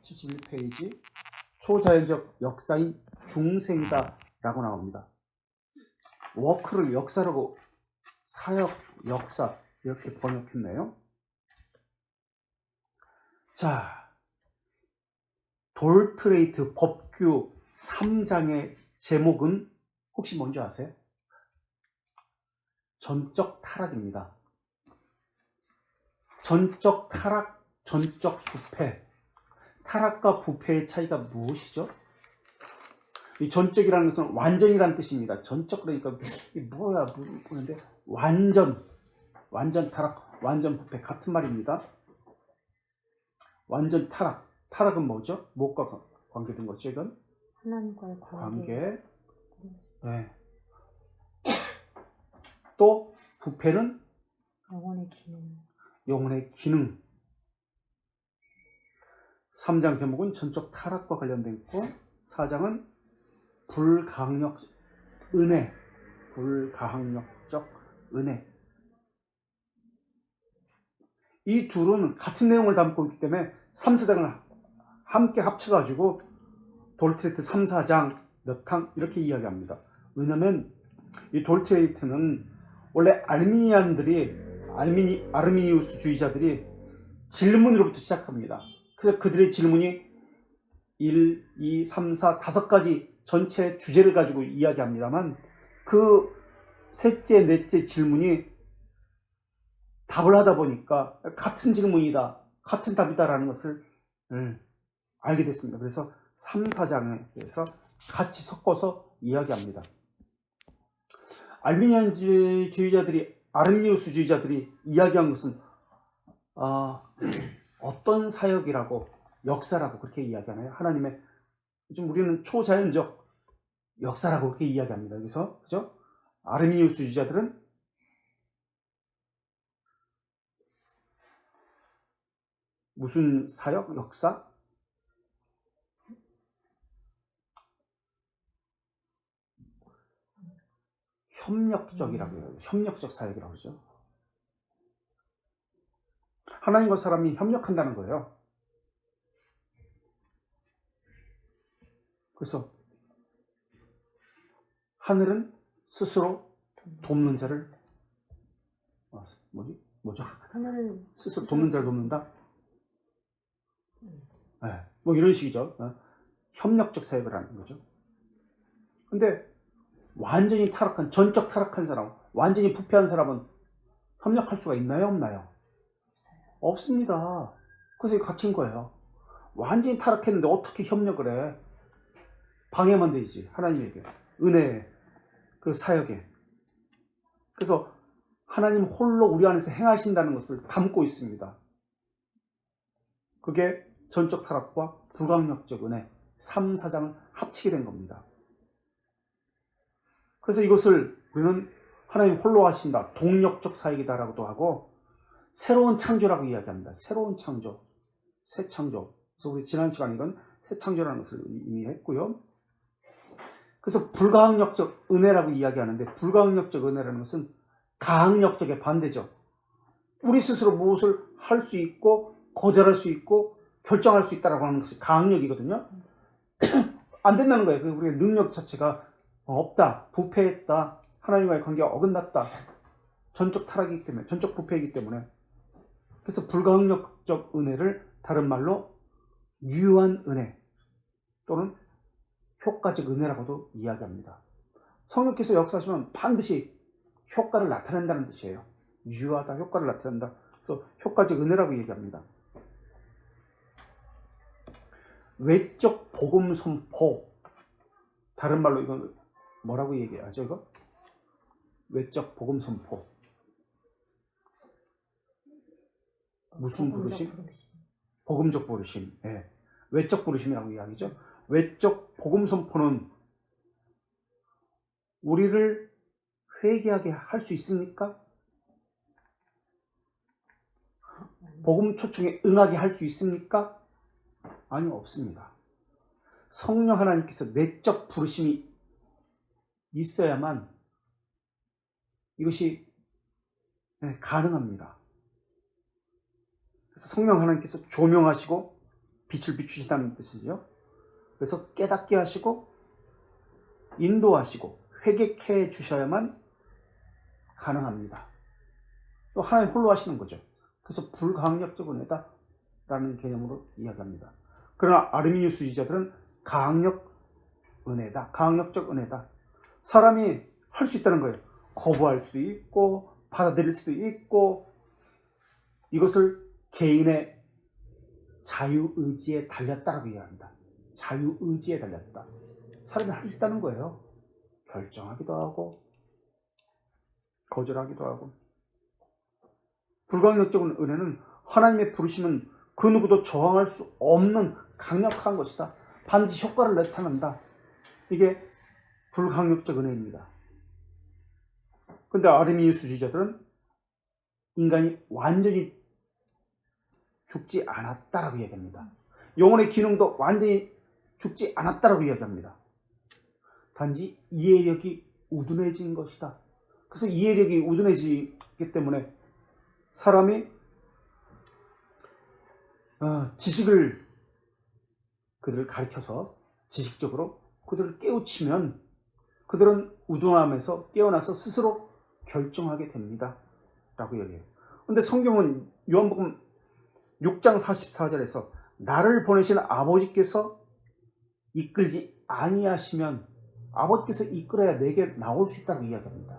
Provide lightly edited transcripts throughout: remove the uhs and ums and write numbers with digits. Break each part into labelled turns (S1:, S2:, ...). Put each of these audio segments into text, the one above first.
S1: 71페이지 초자연적 역사인 중생이다 라고 나옵니다. 워크를 역사라고 사역, 역사 이렇게 번역했네요. 자, 돌트레이트 법규 3장의 제목은 혹시 뭔지 아세요? 전적 타락입니다. 전적 타락, 전적 부패. 타락과 부패의 차이가 무엇이죠? 이 전적이라는 것은 완전이라는 뜻입니다. 전적 그러니까 이게 뭐야 그런데 완전 타락, 완전 부패 같은 말입니다. 완전 타락. 타락은 뭐죠? 무엇과 관계된 거죠, 이건?
S2: 하나님과의 관계.
S1: 네. 또 부패는
S2: 영혼의 기능.
S1: 영혼의 기능. 3장 제목은 전적 타락과 관련된 있고 4장은 불가항력 은혜. 불가항력적 은혜. 이 둘은 같은 내용을 담고 있기 때문에 3, 4장을 함께 합쳐가지고 돌트레이트 3, 4장 몇 항 이렇게 이야기합니다. 왜냐하면 이 돌트레이트는 원래 아르미니우스주의자들이 질문으로부터 시작합니다. 그래서 그들의 질문이 1, 2, 3, 4, 5가지 전체 주제를 가지고 이야기합니다만 그 셋째, 넷째 질문이 답을 하다 보니까 같은 질문이다, 같은 답이다라는 것을 알게 됐습니다. 그래서 3, 4장에 대해서 같이 섞어서 이야기합니다. 아르미니우스주의자들이 이야기한 것은 어떤 사역이라고 역사라고 그렇게 이야기하나요? 하나님의 좀 우리는 초자연적 역사라고 그렇게 이야기합니다. 여기서 그죠? 아르미니우스주의자들은 무슨 사역, 역사? 협력적이라고 해요. 협력적 사역이라고 그러죠. 하나님과 사람이 협력한다는 거예요. 그래서 하늘은 스스로 돕는 자를 뭐죠?
S2: 하늘은
S1: 스스로 돕는 자를 돕는다. 네, 뭐 이런 식이죠. 협력적 사역을 하는 거죠. 근데 완전히 타락한, 전적 타락한 사람, 완전히 부패한 사람은 협력할 수가 있나요? 없나요? 없습니다. 그래서 이게 갇힌 거예요. 완전히 타락했는데 어떻게 협력을 해? 방해만 되지. 하나님에게. 은혜, 그 사역에. 그래서 하나님 홀로 우리 안에서 행하신다는 것을 담고 있습니다. 그게 전적 타락과 불강력적 은혜 3, 4장을 합치게 된 겁니다. 그래서 이것을 우리는 하나님 홀로 하신다, 동력적 사역이다라고도 하고 새로운 창조라고 이야기합니다. 새로운 창조, 새 창조. 그래서 우리 지난 시간에 이건 새 창조라는 것을 이미 했고요. 그래서 불가항력적 은혜라고 이야기하는데 불가항력적 은혜라는 것은 가항력적의 반대죠. 우리 스스로 무엇을 할 수 있고 거절할 수 있고 결정할 수 있다라고 하는 것이 가항력이거든요. 안 된다는 거예요. 우리의 능력 자체가 없다, 부패했다, 하나님과의 관계가 어긋났다, 전적 타락이기 때문에, 전적 부패이기 때문에. 그래서 불가항력적 은혜를 다른 말로 유한 은혜 또는 효과적 은혜라고도 이야기합니다. 성령께서 역사하시면 반드시 효과를 나타낸다는 뜻이에요. 유하다, 효과를 나타낸다. 그래서 효과적 은혜라고 얘기합니다. 외적 복음 선포, 다른 말로 이건 뭐라고 얘기하죠? 이거 외적 복음 선포. 무슨 부르심? 복음적 부르심. 네. 외적 부르심이라고 이야기죠. 외적 복음 선포는 우리를 회개하게 할 수 있습니까? 복음 초청에 응하게 할 수 있습니까? 아니요, 없습니다. 성령 하나님께서 내적 부르심이 있어야만 이것이 가능합니다. 그래서 성령 하나님께서 조명하시고 빛을 비추시다는 뜻이죠. 그래서 깨닫게 하시고 인도하시고 회개케 주셔야만 가능합니다. 또 하나님 홀로 하시는 거죠. 그래서 불강력적 은혜다 라는 개념으로 이야기합니다. 그러나 아르미니우스주의자들은 강력 은혜다, 강력적 은혜다. 사람이 할 수 있다는 거예요. 거부할 수도 있고 받아들일 수도 있고, 이것을 개인의 자유의지에 달렸다라고 이야기합니다. 자유의지에 달렸다. 사람이 할 수 있다는 거예요. 결정하기도 하고 거절하기도 하고. 불강력적 은혜는 하나님의 부르심은 그 누구도 저항할 수 없는 강력한 것이다. 반드시 효과를 나타낸다. 이게 불강력적 은혜입니다. 근데 아르미니우스주의자들은 인간이 완전히 죽지 않았다라고 이야기합니다. 영혼의 기능도 완전히 죽지 않았다라고 이야기합니다. 단지 이해력이 우둔해진 것이다. 그래서 이해력이 우둔해지기 때문에 사람이 지식을 그들을 가르쳐서 지식적으로 그들을 깨우치면 그들은 우둔함에서 깨어나서 스스로 결정하게 됩니다 라고 얘기해요. 근데 성경은 요한복음 6장 44절에서 나를 보내신 아버지께서 이끌지 아니하시면 아버지께서 이끌어야 내게 나올 수 있다고 이야기합니다.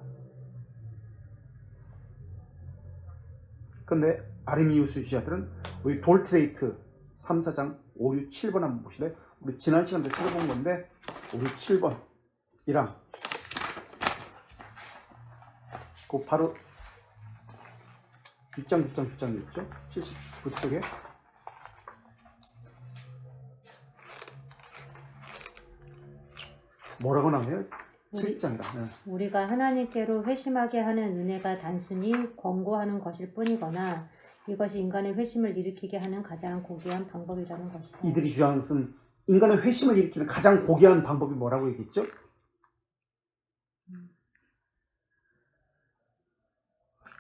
S1: 그런데 아르미니우스주의자들은 우리 돌트레이트 3, 4장 5, 6, 7번 한번 보실래요? 우리 지난 시간에 찾아본 건데 5, 6, 7번이랑 그 바로 뒷장 있죠? 79쪽에 뭐라고 나오네요? 7장이라. 네.
S2: 우리가 하나님께로 회심하게 하는 은혜가 단순히 권고하는 것일 뿐이거나 이것이 인간의 회심을 일으키게 하는 가장 고귀한 방법이라는 것이다.
S1: 이들이 주장하는 것은 인간의 회심을 일으키는 가장 고귀한 방법이 뭐라고 얘기했죠?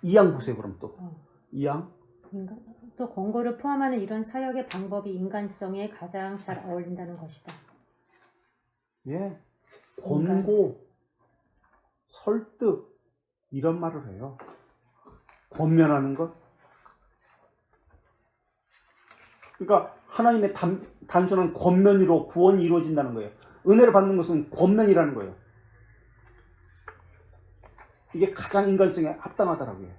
S1: 이양 보세요. 그럼 또 이양
S2: 또 권고를 포함하는 이런 사역의 방법이 인간성에 가장 잘 어울린다는 것이다.
S1: 예, 권고, 설득 이런 말을 해요. 권면하는 것. 그러니까 하나님의 단순한 권면으로 구원이 이루어진다는 거예요. 은혜를 받는 것은 권면이라는 거예요. 이게 가장 인간성에 합당하다라고 해요.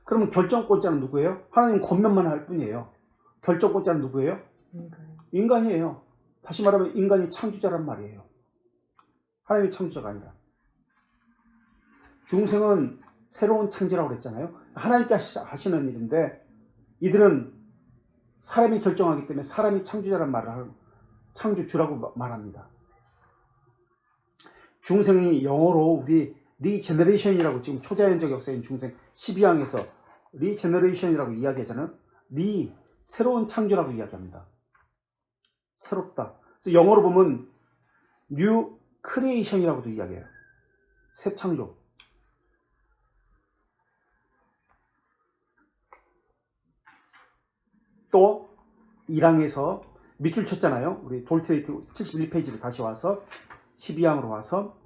S1: 그러면 결정권자는 누구예요? 하나님 권면만 할 뿐이에요. 결정권자는 누구예요? 인간이에요. 다시 말하면 인간이 창조자란 말이에요. 하나님이 창조자가 아니라. 중생은 새로운 창조라고 그랬잖아요. 하나님께 하시는 일인데 이들은 사람이 결정하기 때문에 사람이 창조자란 말을 하고 창조주라고 말합니다. 중생이 영어로 우리 리제너레이션이라고 지금 초자연적 역사인 중생 12항에서 리제너레이션이라고 이야기하잖아요. 새로운 창조라고 이야기합니다. 새롭다. 그래서 영어로 보면 뉴 크리에이션이라고도 이야기해요. 새 창조. 또 1항에서 밑줄 쳤잖아요. 우리 돌트레이트 71페이지로 다시 와서 12항으로 와서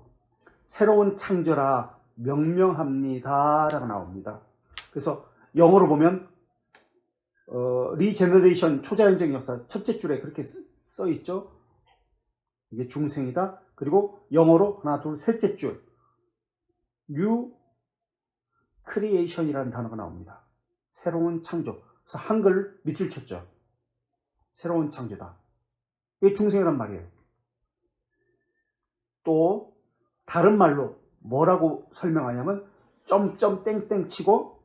S1: 새로운 창조라 명명합니다 라고 나옵니다. 그래서 영어로 보면 리제너레이션 초자연적 역사 첫째 줄에 그렇게 써 있죠. 이게 중생이다. 그리고 영어로 하나 둘 셋째 줄 뉴 크리에이션이라는 단어가 나옵니다. 새로운 창조. 그래서 한글 밑줄 쳤죠. 새로운 창조다. 이게 중생이란 말이에요. 또 다른 말로 뭐라고 설명하냐면 점점 땡땡 치고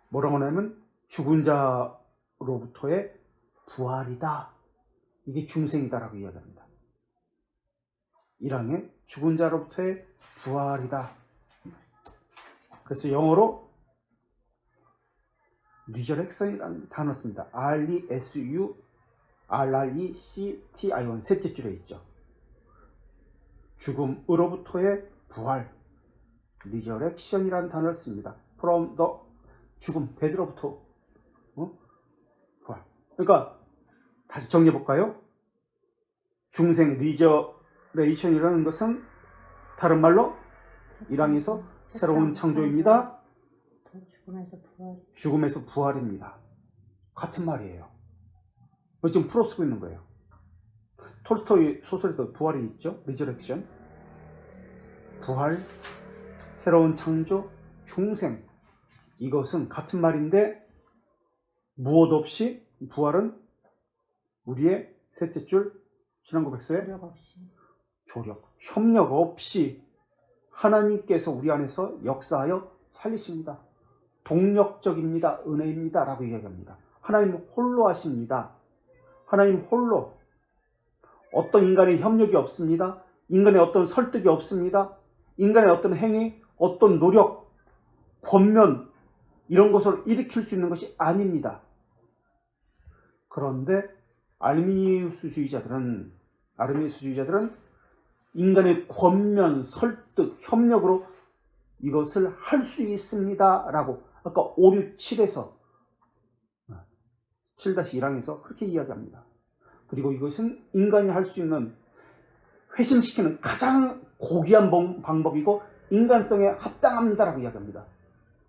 S1: 뭐라고 하냐면 죽은 자로부터의 부활이다. 이게 중생이다라고 이야기합니다. 1항에 죽은 자로부터의 부활이다. 그래서 영어로 리저렉션이라는 단어 씁니다. R-E-S-U-R-R-E-C-T-I-O-N 셋째 줄에 있죠. 죽음으로부터의 부활, 리저렉션이라는 단어를 씁니다. From the 죽음, 데드로부터 부활. 그러니까 다시 정리해 볼까요? 중생 리저레이션이라는 것은 다른 말로 1항에서 새로운 창조입니다. 죽음에서 부활입니다. 같은 말이에요. 지금 풀어 쓰고 있는 거예요. 톨스토이 소설에도 부활이 있죠. 리저렉션. 부활, 새로운 창조, 중생. 이것은 같은 말인데 무엇 없이 부활은 우리의 셋째 줄 신앙 고백서에 조력, 협력 없이 하나님께서 우리 안에서 역사하여 살리십니다. 동력적입니다. 은혜입니다. 라고 이야기합니다. 하나님 홀로 하십니다. 하나님 홀로. 어떤 인간의 협력이 없습니다. 인간의 어떤 설득이 없습니다. 인간의 어떤 행위, 어떤 노력, 권면 이런 것을 일으킬 수 있는 것이 아닙니다. 그런데 아르미니우스주의자들은 인간의 권면, 설득, 협력으로 이것을 할 수 있습니다. 라고 아까 567에서 7-1항에서 그렇게 이야기합니다. 그리고 이것은 인간이 할 수 있는 회심시키는 가장 고귀한 방법이고 인간성에 합당합니다라고 이야기합니다.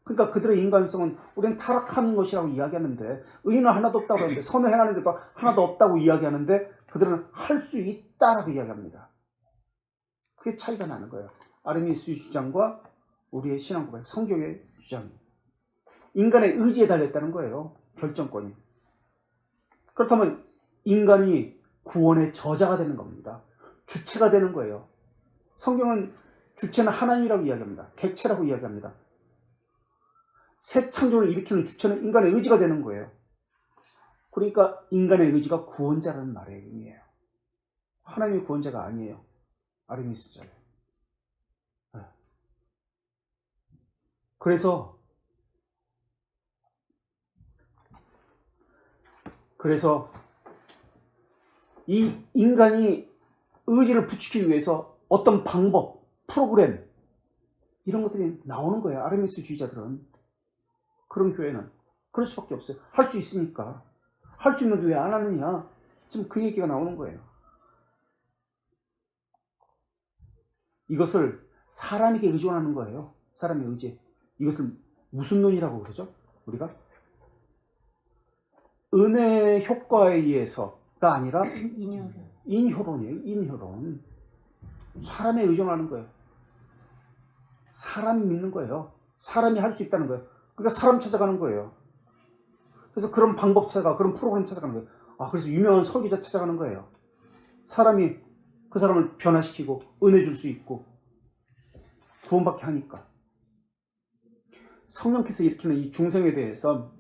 S1: 그러니까 그들의 인간성은 우리는 타락한 것이라고 이야기하는데 의인은 하나도 없다고 하는데 선을 행하는 자도 하나도 없다고 이야기하는데 그들은 할 수 있다라고 이야기합니다. 그게 차이가 나는 거예요. 아르미니우스의 주장과 우리의 신앙 고백, 성경의 주장. 인간의 의지에 달렸다는 거예요. 결정권이. 그렇다면 인간이 구원의 저자가 되는 겁니다. 주체가 되는 거예요. 성경은 주체는 하나님이라고 이야기합니다. 객체라고 이야기합니다. 새 창조를 일으키는 주체는 인간의 의지가 되는 거예요. 그러니까 인간의 의지가 구원자라는 말의 의미예요. 하나님이 구원자가 아니에요. 아르미니우스자예요. 그래서 이 인간이 의지를 부추기기 위해서 어떤 방법, 프로그램 이런 것들이 나오는 거예요. 아르미니우스주의자들은. 그런 교회는 그럴 수밖에 없어요. 할 수 있으니까. 할 수 있는데 왜 안 하느냐. 지금 그 얘기가 나오는 거예요. 이것을 사람에게 의존하는 거예요. 사람의 의지. 이것을 무슨 논이라고 그러죠? 우리가 은혜의 효과에 의해서가 아니라 인효론이에요. 인효론. 사람에 의존하는 거예요. 사람이 믿는 거예요. 사람이 할 수 있다는 거예요. 그러니까 사람 찾아가는 거예요. 그래서 그런 방법 찾아가, 그런 프로그램 찾아가는 거예요. 그래서 유명한 설교자 찾아가는 거예요. 사람이 그 사람을 변화시키고 은혜 줄 수 있고 구원받게 하니까. 성령께서 일으키는 이 중생에 대해서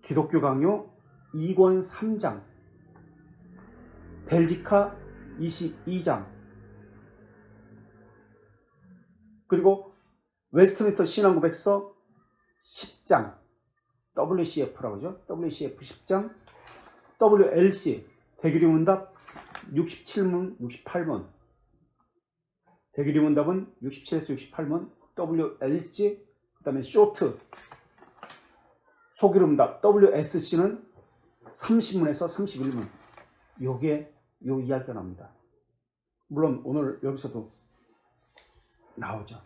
S1: 기독교 강요 2권 3장, 벨지카 22장, 그리고 웨스트민스터 신앙고백서 10장, WCF라고 하죠. WCF 10장, WLC, 대규리문답 67문, 68문, 대규리문답은 67에서 68문, WLC, 그 다음에 쇼트, 소규름답, WSC는 30문에서 31문. 요게 요 이야기가 나옵니다. 물론 오늘 여기서도 나오죠.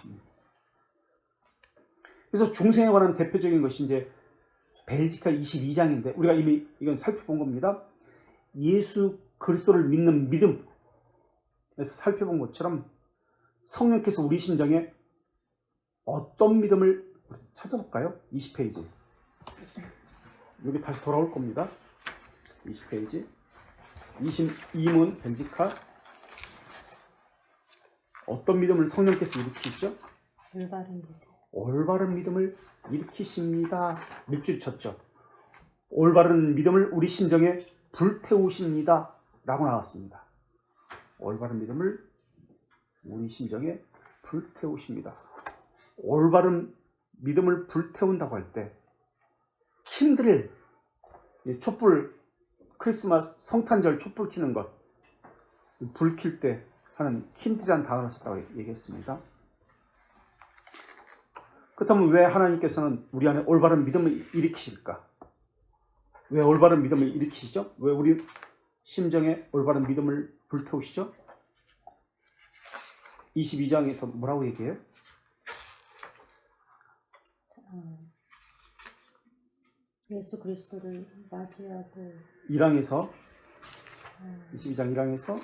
S1: 그래서 중생에 관한 대표적인 것이 이제 벨지카 22장인데 우리가 이미 이건 살펴본 겁니다. 예수 그리스도를 믿는 믿음에서 살펴본 것처럼 성령께서 우리 심정에 어떤 믿음을 찾아볼까요? 20페이지. 여기 다시 돌아올 겁니다. 20페이지. 22문 벨지카. 어떤 믿음을 성령께서 일으키시죠? 올바른 믿음을 일으키십니다. 밑줄 쳤죠. 올바른 믿음을 우리 심정에 불태우십니다. 라고 나왔습니다. 올바른 믿음을 우리 심정에 불태우십니다. 올바른 믿음을 불태운다고 할 때 킨들, 촛불, 크리스마스 성탄절 촛불 켜는 것, 불 켤 때 하는 킨들이라는 단어를 썼다고 얘기했습니다. 그렇다면 왜 하나님께서는 우리 안에 올바른 믿음을 일으키실까? 왜 올바른 믿음을 일으키시죠? 왜 우리 심정에 올바른 믿음을 불태우시죠? 22장에서 뭐라고 얘기해요?
S2: 예수 그리스도를 맞이하고
S1: 1항에서 22장 1항에서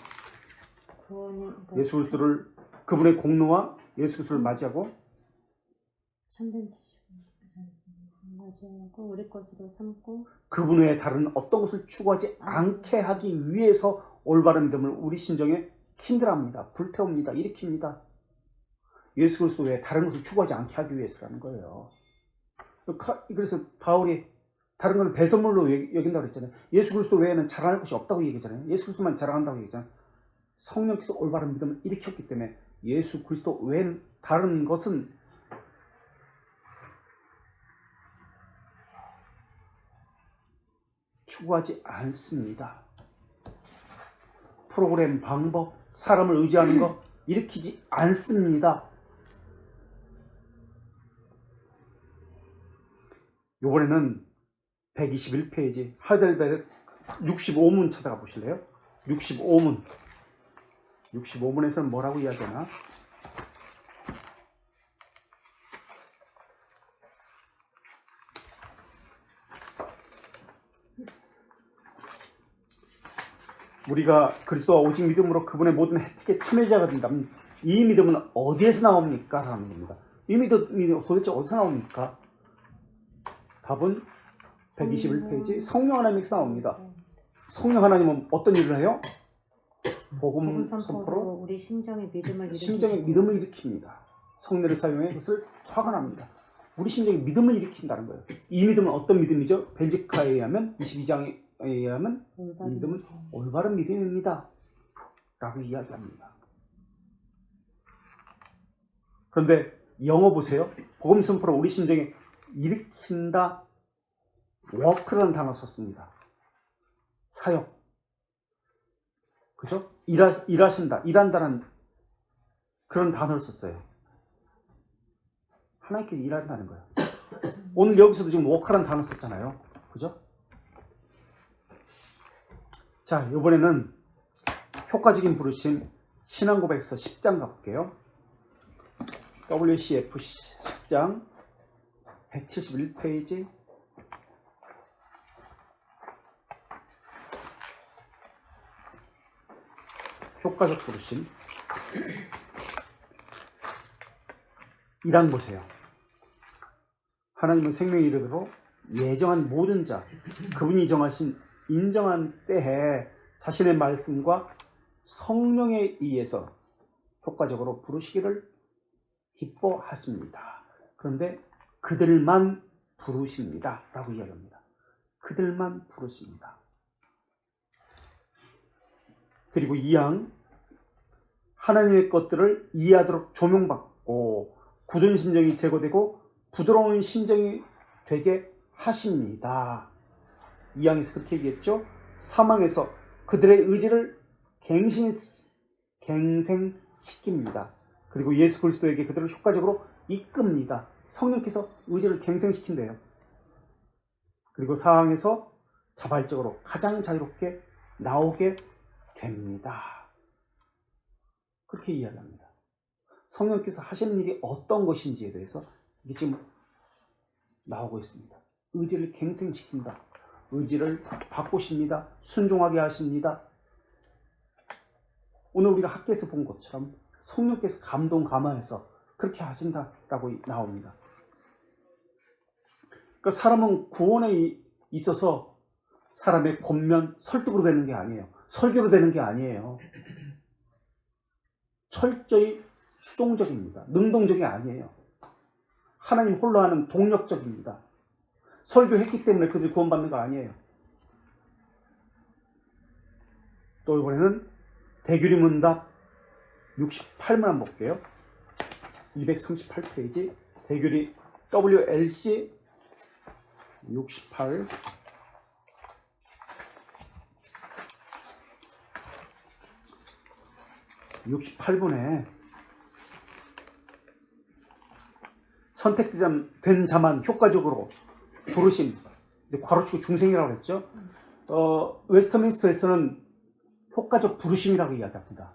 S2: 구원이
S1: 예수 그리스도를 그분의 공로와 예수 그리스도를 맞이하고
S2: 참된 지식을 맞이하고 우리 것으로 삼고
S1: 그분 외에 다른 어떤 것을 추구하지 않게 하기 위해서 올바른 믿음을 우리 심정에 킨들합니다. 불태웁니다. 일으킵니다. 예수 그리스도 외에 다른 것을 추구하지 않게 하기 위해서라는 거예요. 그래서 바울이 다른 걸 배설물로 여긴다고 그랬잖아요. 예수 그리스도 외에는 자랑할 것이 없다고 얘기했잖아요. 예수 그리스도만 자랑한다고 얘기했잖아요. 성령께서 올바른 믿음을 일으켰기 때문에 예수 그리스도 외에는 다른 것은 추구하지 않습니다. 프로그램, 방법, 사람을 의지하는 거 일으키지 않습니다. 이번에는 121페이지 하이델베르 65문 찾아가 보실래요? 65문. 65문에서는 뭐라고 이야기하나? 우리가 그리스도와 오직 믿음으로 그분의 모든 혜택에 참여자가 된다면 이 믿음은 어디에서 나옵니까? 라는 겁니다. 이 믿음이 도대체 어디서 나옵니까? 답은 121페이지 성령 하나님에서 나옵니다. 성령 하나님은 어떤 일을 해요? 복음 선포로
S2: 우리 심정의 믿음을
S1: 일으킵니다. 성령을 사용해 그것을 확언합니다. 우리 심정에 믿음을 일으킨다는 거예요. 이 믿음은 어떤 믿음이죠? 벤지카에 의하면 22장에 의하면 이 믿음은 올바른 믿음입니다. 라고 이야기합니다. 그런데 영어 보세요. 복음 선포로 우리 심정에 일으킨다. 워크라는 단어 썼습니다. 사역. 그죠? 일하신다. 일한다는 그런 단어를 썼어요. 하나님께서 일한다는 거예요. 오늘 여기서도 지금 워크라는 단어 썼잖아요. 그죠? 자, 이번에는 효과적인 부르심 신앙고백서 10장 가볼게요. WCF 10장 171페이지 효과적 부르심 1항 보세요. 하나님은 생명의 이름으로 예정한 모든 자, 그분이 정하신 인정한 때에 자신의 말씀과 성령에 의해서 효과적으로 부르시기를 기뻐하십니다. 그런데 그들만 부르십니다. 라고 이야기합니다. 그들만 부르십니다. 그리고 2항 하나님의 것들을 이해하도록 조명받고 굳은 심정이 제거되고 부드러운 심정이 되게 하십니다. 2항에서 그렇게 얘기했죠. 3항에서 그들의 의지를 갱생시킵니다. 그리고 예수 그리스도에게 그들을 효과적으로 이끕니다. 성령께서 의지를 갱생시킨대요. 그리고 4항에서 자발적으로 가장 자유롭게 나오게 됩니다. 그렇게 이야기합니다. 성령께서 하시는 일이 어떤 것인지에 대해서 이게 지금 나오고 있습니다. 의지를 갱생시킨다. 의지를 바꾸십니다. 순종하게 하십니다. 오늘 우리가 학교에서 본 것처럼 성령께서 감동 감화해서 그렇게 하신다라고 나옵니다. 그러니까 사람은 구원에 있어서 사람의 권면, 설득으로 되는 게 아니에요. 설교로 되는 게 아니에요. 철저히 수동적입니다. 능동적이 아니에요. 하나님 홀로 하는 동력적입니다. 설교했기 때문에 그들이 구원받는 거 아니에요. 또 이번에는 대규리 문답 68문 한번 볼게요. 238페이지 대규리 WLC 68 68분에 선택된 자만 효과적으로 부르심, 괄호치고 중생이라고 했죠. 웨스터민스터에서는 효과적 부르심이라고 이야기합니다.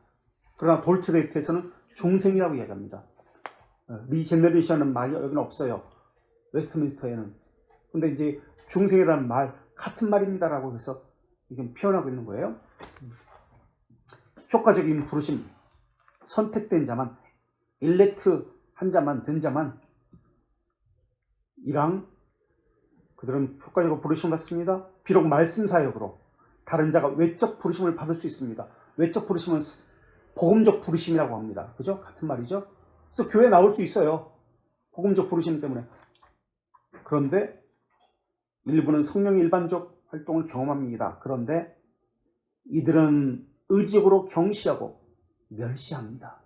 S1: 그러나 돌트레이트에서는 중생이라고 이야기합니다. 리제너레이션은 말이 여기는 없어요. 웨스트민스터에는. 근데 이제 중생이라는 말 같은 말입니다라고 해서 이게 표현하고 있는 거예요. 효과적인 부르심, 선택된 자만, 일렉트 한 자만, 된 자만 이랑 그들은 효과적으로 부르심을 받습니다. 비록 말씀 사역으로 다른 자가 외적 부르심을 받을 수 있습니다. 외적 부르심은 복음적 부르심이라고 합니다. 그죠? 같은 말이죠. 그래서 교회에 나올 수 있어요. 복음적 부르심 때문에. 그런데 일부는 성령의 일반적 활동을 경험합니다. 그런데 이들은 의지적으로 경시하고 멸시합니다.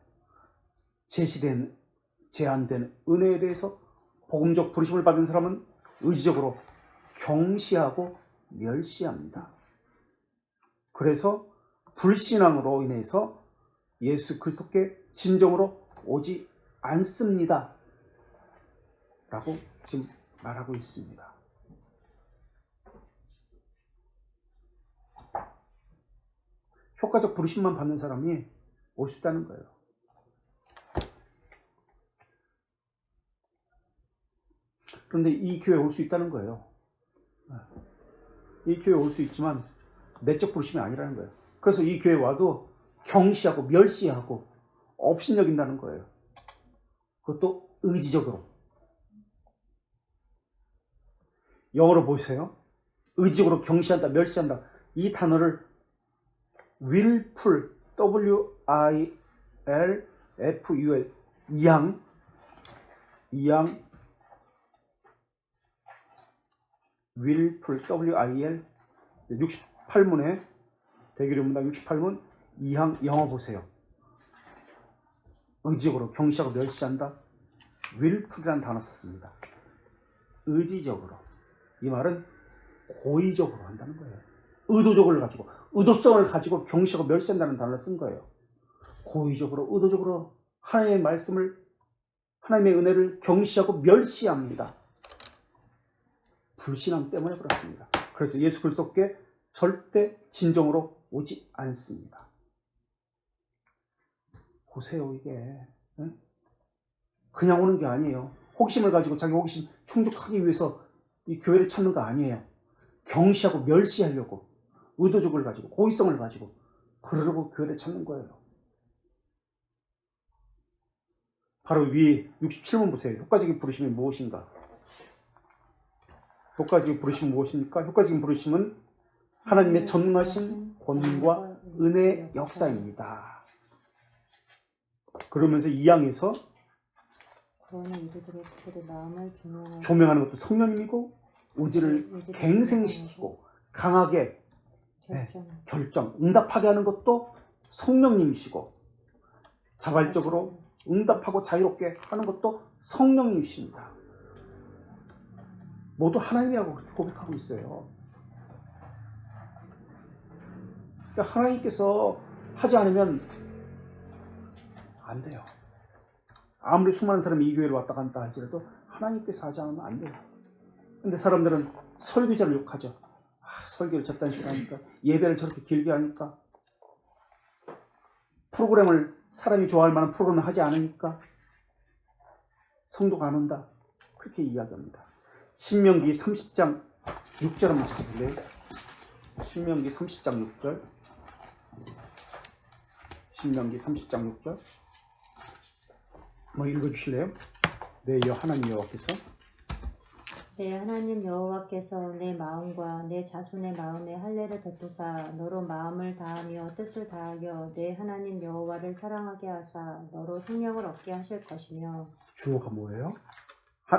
S1: 제한된 은혜에 대해서 복음적 부르심을 받은 사람은 의지적으로 경시하고 멸시합니다. 그래서 불신앙으로 인해서 예수 그리스도께 진정으로 오지 않습니다. 라고 지금 말하고 있습니다. 효과적 부르심만 받는 사람이 올 수 있다는 거예요. 그런데 이 교회에 올 수 있다는 거예요. 이 교회에 올 수 있지만 내적 부르심이 아니라는 거예요. 그래서 이 교회에 와도 경시하고 멸시하고 업신여긴다는 거예요. 그것도 의지적으로. 영어로 보세요. 의지적으로 경시한다, 멸시한다. 이 단어를 willful, W-I-L-F-U-L, 이양 willful, W-I-L, 68문에 대기문당 68문 이항 영어 보세요. 의지적으로 경시하고 멸시한다. willful이라는 단어 썼습니다. 의지적으로. 이 말은 고의적으로 한다는 거예요. 의도적으로 가지고, 의도성을 가지고 경시하고 멸시한다는 단어를 쓴 거예요. 고의적으로, 의도적으로 하나님의 말씀을, 하나님의 은혜를 경시하고 멸시합니다. 불신앙 때문에 그렇습니다. 그래서 예수 그리스도께 절대 진정으로 오지 않습니다. 보세요, 이게. 그냥 오는 게 아니에요. 호기심을 가지고 자기 호기심 충족하기 위해서 이 교회를 찾는 거 아니에요. 경시하고 멸시하려고, 의도적을 가지고, 고의성을 가지고 그러려고 교회를 찾는 거예요. 바로 위에 67번 보세요. 효과적인 부르심이 무엇인가? 효과적인 부르심은 무엇입니까? 효과적인 부르심은 하나님의 전능하신 권능과 은혜의 역사입니다. 그러면서 이 양에서 조명하는 것도 성령님이고, 의지를 갱생시키고 강하게 결정, 응답하게 하는 것도 성령님이시고, 자발적으로 응답하고 자유롭게 하는 것도 성령님이십니다. 모두 하나님이라고 고백하고 있어요. 그러니까 하나님께서 하지 않으면 안 돼요. 아무리 수많은 사람이 이 교회를 왔다 갔다 할지라도 하나님께서 하지 않으면 안 돼요. 근데 사람들은 설교자를 욕하죠. 설교를 저딴 식으로 하니까, 예배를 저렇게 길게 하니까, 프로그램을 사람이 좋아할 만한 프로그램을 하지 않으니까 성도가 안 온다. 그렇게 이야기합니다. 신명기 30장 6절 한번 찾아볼래요? 신명기 30장 6절. 신명기 30장 6절. 뭐 읽어주실래요? 네, 하나님 여호와께서
S2: 내 하나님 여호와께서 내 마음과 내 자손의 마음에 할례를 베푸사 너로 마음을 다하며 뜻을 다하여 내 하나님 여호와를 사랑하게 하사 너로 생명을 얻게 하실 것이며.
S1: 주어가 뭐예요?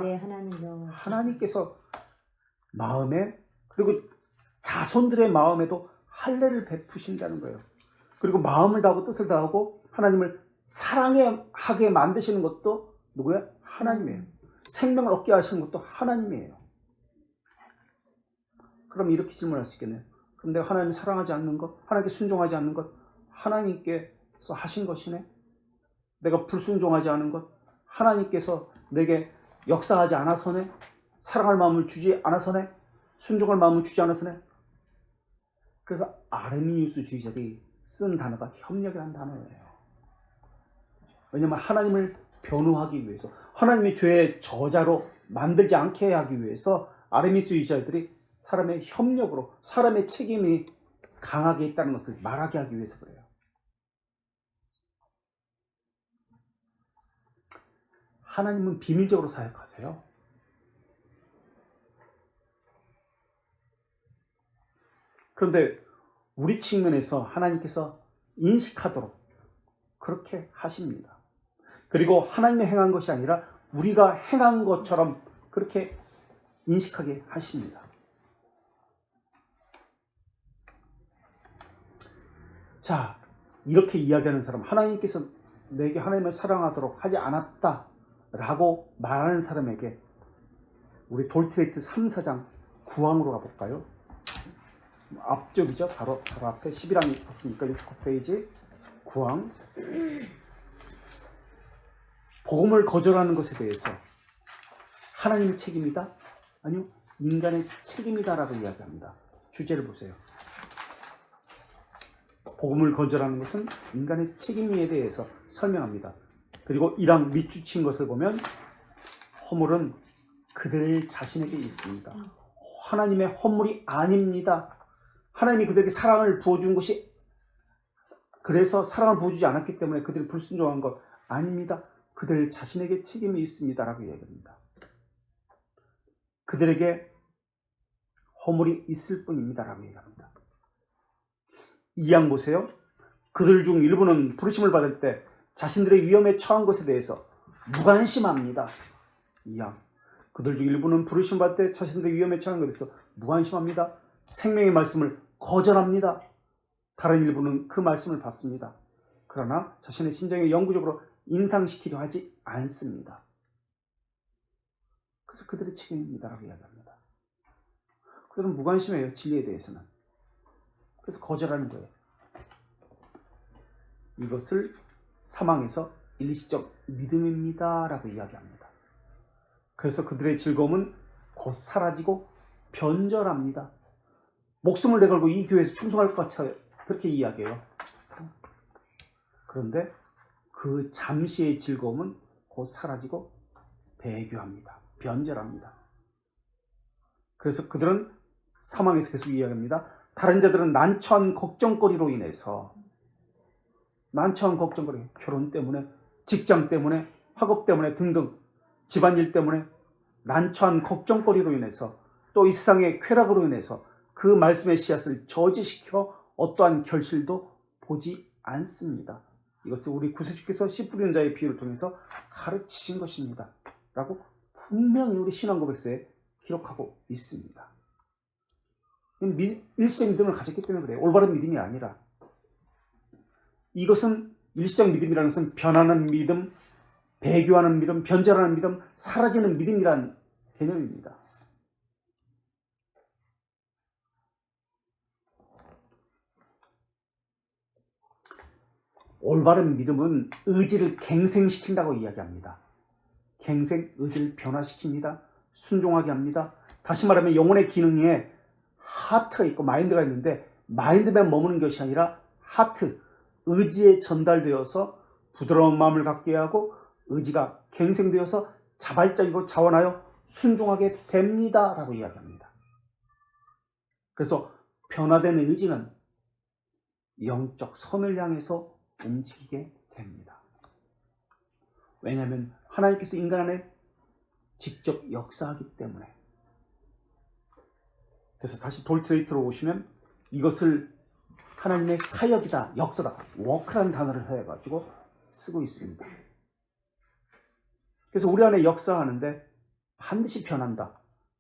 S2: 내 하나님 여호와.
S1: 하나님께서 마음에, 그리고 자손들의 마음에도 할례를 베푸신다는 거예요. 그리고 마음을 다하고 뜻을 다하고 하나님을 사랑하게 만드시는 것도 누구야? 하나님이에요. 생명을 얻게 하시는 것도 하나님이에요. 그럼 이렇게 질문할 수 있겠네요. 그럼 내가 하나님을 사랑하지 않는 것, 하나님께 순종하지 않는 것, 하나님께서 하신 것이네? 내가 불순종하지 않은 것, 하나님께서 내게 역사하지 않아서네? 사랑할 마음을 주지 않아서네? 순종할 마음을 주지 않아서네? 그래서 아르미니우스주의자들이 쓴 단어가 협력이라는 단어예요. 왜냐하면 하나님을 변호하기 위해서, 하나님의 죄의 저자로 만들지 않게 하기 위해서 아르미니우스주의자들이 사람의 협력으로 사람의 책임이 강하게 있다는 것을 말하게 하기 위해서 그래요. 하나님은 비밀적으로 사역하세요. 그런데 우리 측면에서 하나님께서 인식하도록 그렇게 하십니다. 그리고 하나님이 행한 것이 아니라 우리가 행한 것처럼 그렇게 인식하게 하십니다. 자, 이렇게 이야기하는 사람, 하나님께서 내게 하나님을 사랑하도록 하지 않았다 라고 말하는 사람에게 우리 돌트레이트 3, 4장 9항으로 가볼까요? 앞쪽이죠. 바로 앞에 11항이 있으니까 69페이지 9항. 복음을 거절하는 것에 대해서 하나님의 책임이다? 아니요, 인간의 책임이다 라고 이야기합니다. 주제를 보세요. 복음을 거절하는 것은 인간의 책임에 대해서 설명합니다. 그리고 1항 밑줄친 것을 보면 허물은 그들 자신에게 있습니다. 하나님의 허물이 아닙니다. 하나님이 그들에게 사랑을 부어준 것이, 그래서 사랑을 부어주지 않았기 때문에 그들이 불순종한 것 아닙니다. 그들 자신에게 책임이 있습니다 라고 이야기합니다. 그들에게 허물이 있을 뿐입니다 라고 얘기합니다. 2항 보세요. 그들 중 일부는 부르심을 받을 때 자신들의 위험에 처한 것에 대해서 무관심합니다. 2항. 그들 중 일부는 부르심을 받을 때 자신들의 위험에 처한 것에 대해서 무관심합니다. 생명의 말씀을 거절합니다. 다른 일부는 그 말씀을 받습니다. 그러나 자신의 심정에 영구적으로 인상시키려 하지 않습니다. 그래서 그들의 책임입니다라고 이야기합니다. 그들은 무관심해요. 진리에 대해서는. 그래서 거절하는 거예요. 이것을 사망에서 일시적 믿음입니다 라고 이야기합니다. 그래서 그들의 즐거움은 곧 사라지고 변절합니다. 목숨을 내걸고 이 교회에서 충성할 것 같아요. 그렇게 이야기해요. 그런데 그 잠시의 즐거움은 곧 사라지고 배교합니다. 변절합니다. 그래서 그들은 사망에서 계속 이야기합니다. 다른 자들은 난처한 걱정거리로 인해서, 난처한 걱정거리, 결혼 때문에, 직장 때문에, 학업 때문에 등등 집안일 때문에 난처한 걱정거리로 인해서, 또 이 세상의 쾌락으로 인해서 그 말씀의 씨앗을 저지시켜 어떠한 결실도 보지 않습니다. 이것을 우리 구세주께서 씨 뿌리는 자의 비유를 통해서 가르치신 것입니다 라고 분명히 우리 신앙고백서에 기록하고 있습니다. 일시적 믿음을 가졌기 때문에 그래요. 올바른 믿음이 아니라. 이것은 일시적 믿음이라는 것은 변하는 믿음, 배교하는 믿음, 변절하는 믿음, 사라지는 믿음이라는 개념입니다. 올바른 믿음은 의지를 갱생시킨다고 이야기합니다. 갱생, 의지를 변화시킵니다. 순종하게 합니다. 다시 말하면 영혼의 기능에 하트가 있고 마인드가 있는데, 마인드만 머무는 것이 아니라 하트, 의지에 전달되어서 부드러운 마음을 갖게 하고 의지가 갱생되어서 자발적이고 자원하여 순종하게 됩니다 라고 이야기합니다. 그래서 변화된 의지는 영적 선을 향해서 움직이게 됩니다. 왜냐하면 하나님께서 인간 안에 직접 역사하기 때문에. 그래서 다시 돌트레이트로 오시면 이것을 하나님의 사역이다, 역사다, 워크라는 단어를 해가지고 쓰고 있습니다. 그래서 우리 안에 역사하는데 반드시 변한다,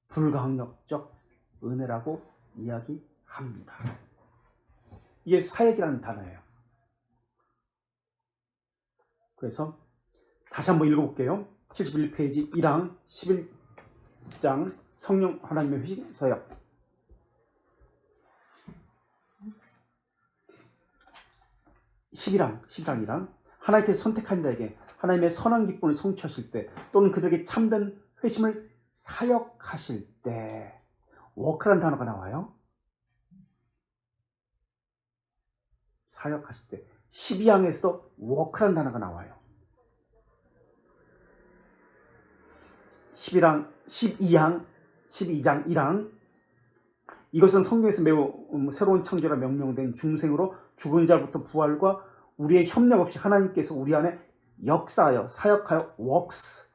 S1: 불가항력적 은혜라고 이야기합니다. 이게 사역이라는 단어예요. 그래서 다시 한번 읽어볼게요. 71페이지 1항 11장 성령 하나님의 회식 사역. 11항 1항. 하나님께서 선택한 자에게 하나님의 선한 기쁨을 성취하실 때, 또는 그들에게 참된 회심을 사역하실 때 워크란 단어가 나와요. 사역하실 때 12항에서도 워크란 단어가 나와요. 12장 1항 이것은 성경에서 매우 새로운 창조라 명령된 중생으로 죽은 자로부터 부활과 우리의 협력 없이 하나님께서 우리 안에 역사하여 사역하여 works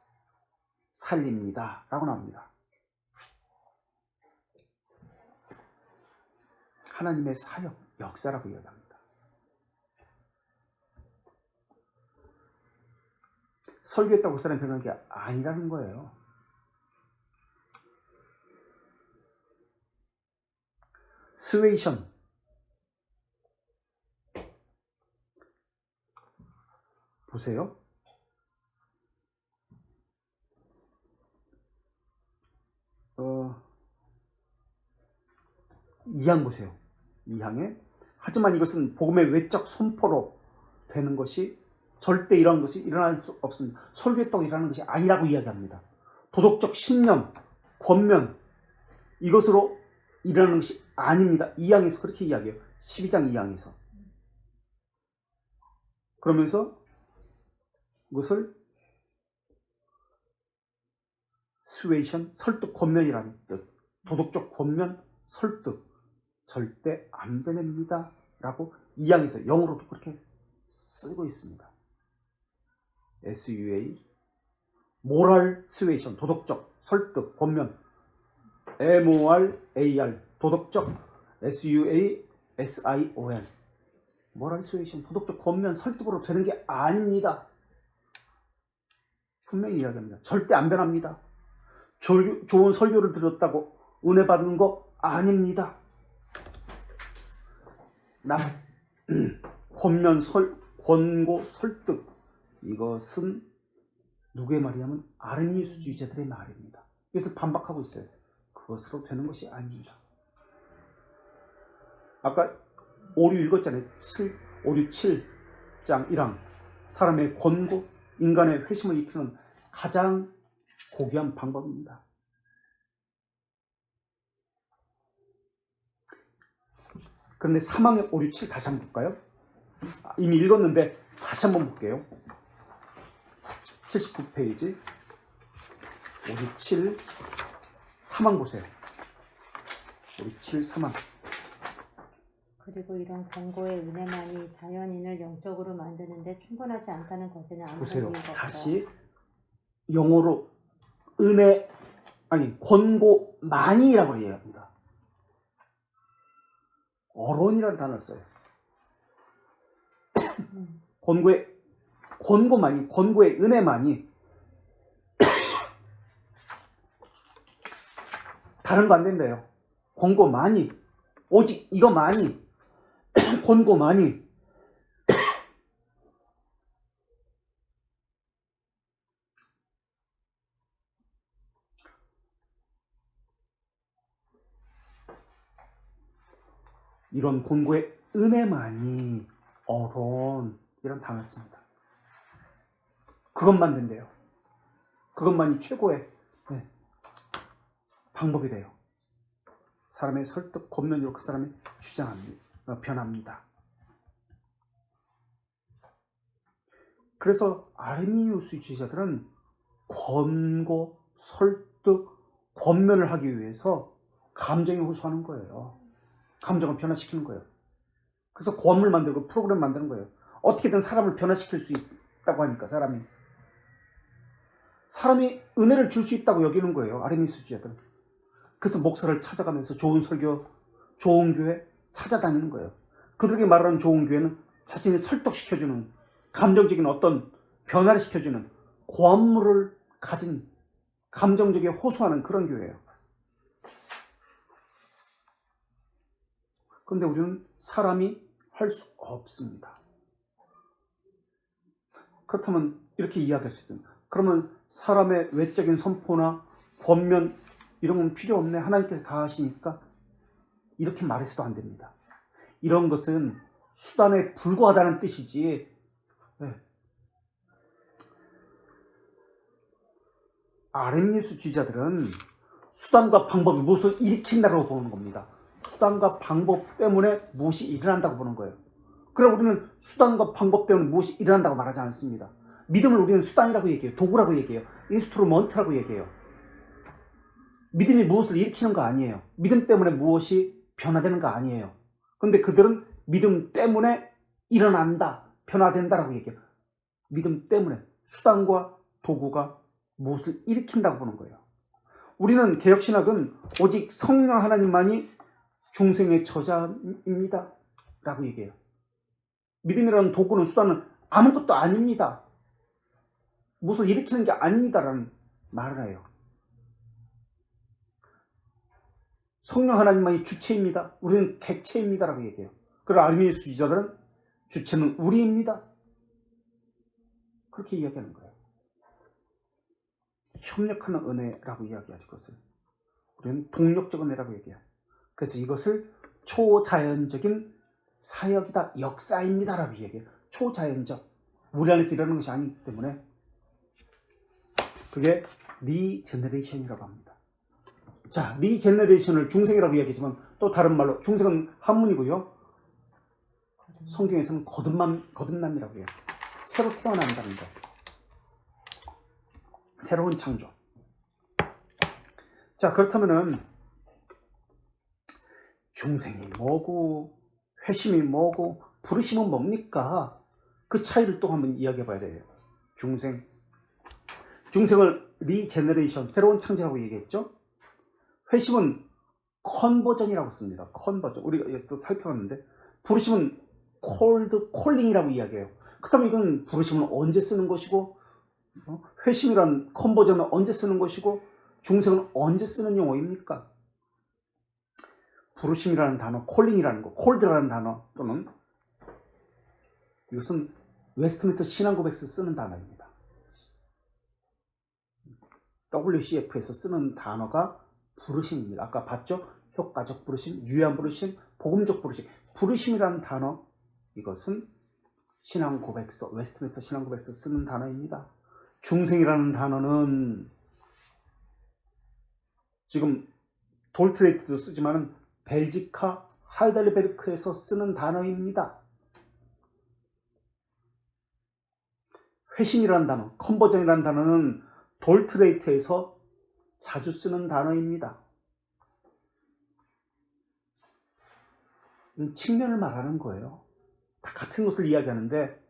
S1: 살립니다 라고 나옵니다. 하나님의 사역, 역사라고 이야기합니다. 설교했다고 그 사람이 변한 게 아니라는 거예요. 스웨이션 보세요. 이 항 보세요. 이 항에 하지만 이것은 복음의 외적 선포로 되는 것이 절대 이런 것이 일어날 수 없습니다. 설교했다고 일어나는 것이 아니라고 이야기합니다. 도덕적 신념, 권면 이것으로 일어나는 것이 아닙니다. 2항에서 그렇게 이야기해요. 12장 2항에서. 그러면서 이것을 스웨이션, 설득, 권면이라는 뜻. 도덕적 권면, 설득. 절대 안 되냅니다. 라고 2항에서 영어로도 그렇게 쓰고 있습니다. SUA, 모럴 스웨이션, 도덕적, 설득, 권면. MORAL, 도덕적, SUASION, 모럴 스웨이션, 도덕적 권면, 설득으로 되는 게 아닙니다. 분명히 이야기합니다. 절대 안 변합니다. 좋은 설교를 들었다고 은혜 받는 거 아닙니다. 권면, 권고, 설득 이것은 누구의 말이냐면 아르미니우스주의자들의 말입니다. 그래서 반박하고 있어요. 그것으로 되는 것이 아닙니다. 아까 5류 읽었잖아요. 5류 7장 1항 사람의 권고, 인간의 회심을 이끄는 가장 고귀한 방법입니다. 그런데 3항의 5류 7 다시 한번 볼까요? 이미 읽었는데 다시 한번 볼게요. 79페이지 5류 7 3항 보세요. 5류 7 3항
S2: 그리고 이런 권고의 은혜만이 자연인을 영적으로 만드는데 충분하지 않다는 것에는 아무런
S1: 보세요.
S2: 이유가 없다.
S1: 다시 영어로 은혜 아니 권고만이라고 이야기합니다. 어론이라는 단어를 써요. 권고만이, 권고의 은혜만이 다른 거 안 된대요. 권고만이, 오직 이거만이, 권고만이 이런 권고의 은혜만이 어론 이런 단어를 씁니다. 그것만 된대요. 그것만이 최고의 방법이래요. 사람의 설득, 권면으로 그 사람이 변합니다. 그래서 아르미니우스주의자들은 권고, 설득, 권면을 하기 위해서 감정에 호소하는 거예요. 감정을 변화시키는 거예요. 그래서 권을 만들고 프로그램 만드는 거예요. 어떻게든 사람을 변화시킬 수 있다고 하니까 사람이 은혜를 줄 수 있다고 여기는 거예요. 아르미니우스주의자들은. 그래서 목사를 찾아가면서 좋은 설교, 좋은 교회 찾아다니는 거예요. 그들에게 말하는 좋은 교회는 자신을 설득시켜주는 감정적인 어떤 변화를 시켜주는 권물을 가진 감정적에 호소하는 그런 교회예요. 그런데 우리는 사람이 할 수 없습니다. 그렇다면 이렇게 이야기할 수 있습니다. 그러면 사람의 외적인 선포나 권면 이런 건 필요 없네. 하나님께서 다 하시니까 이렇게 말해서도 안 됩니다. 이런 것은 수단에 불과하다는 뜻이지 아르미니스주의자들은 수단과 방법이 무엇을 일으킨다고 보는 겁니다. 수단과 방법 때문에 무엇이 일어난다고 보는 거예요. 그럼 우리는 수단과 방법 때문에 무엇이 일어난다고 말하지 않습니다. 믿음을 우리는 수단이라고 얘기해요. 도구라고 얘기해요. 인스트루먼트라고 얘기해요. 믿음이 무엇을 일으키는 거 아니에요. 믿음 때문에 무엇이 변화되는 거 아니에요. 그런데 그들은 믿음 때문에 일어난다, 변화된다라고 얘기해요. 믿음 때문에 수단과 도구가 무엇을 일으킨다고 보는 거예요. 우리는 개혁신학은 오직 성령 하나님만이 중생의 저자입니다 라고 얘기해요. 믿음이라는 도구는 수단은 아무것도 아닙니다. 무엇을 일으키는 게 아닙니다라는 말을 해요. 성령 하나님만이 주체입니다. 우리는 객체입니다라고 얘기해요. 그러나 아르미니스주의자들은 주체는 우리입니다. 그렇게 이야기하는 거예요. 협력하는 은혜라고 이야기하죠. 그것을 우리는 동력적 은혜라고 얘기해요. 그래서 이것을 초자연적인 사역이다, 역사입니다 라고 얘기해요. 초자연적, 우리 안에서 일어나는 것이 아니기 때문에 그게 리제너레이션이라고 합니다. 자, 리제너레이션을 중생이라고 이야기하지만 또 다른 말로 중생은 한문이고요. 성경에서는 거듭남이라고 해요. 새로 태어난다는 거. 새로운 창조. 자, 그렇다면은 중생이 뭐고 회심이 뭐고 부르심은 뭡니까? 그 차이를 또 한번 이야기해 봐야 돼요. 중생을 리제너레이션, 새로운 창조라고 얘기했죠. 회심은 컨버전이라고 씁니다. 컨버전. 우리가 또 살펴봤는데 부르심은 콜링이라고 이야기해요. 그렇다면 이건 부르심은 언제 쓰는 것이고 회심이란 컨버전은 언제 쓰는 것이고 중생은 언제 쓰는 용어입니까? 부르심이라는 단어, 콜링이라는 거, 콜드라는 단어 또는 이것은 웨스트민스터 신앙고백에서 쓰는 단어입니다. WCF에서 쓰는 단어가 부르심입니다. 아까 봤죠? 효과적 부르심, 유한 부르심, 복음적 부르심. 부르심이라는 단어, 이것은 신앙고백서, 웨스트민스터 신앙고백에서 쓰는 단어입니다. 중생이라는 단어는 지금 돌트레이트도 쓰지만 벨지카 하이델베르크에서 쓰는 단어입니다. 회심이라는 단어, 컨버전이라는 단어는 돌트레이트에서 자주 쓰는 단어입니다. 측면을 말하는 거예요. 다 같은 것을 이야기하는데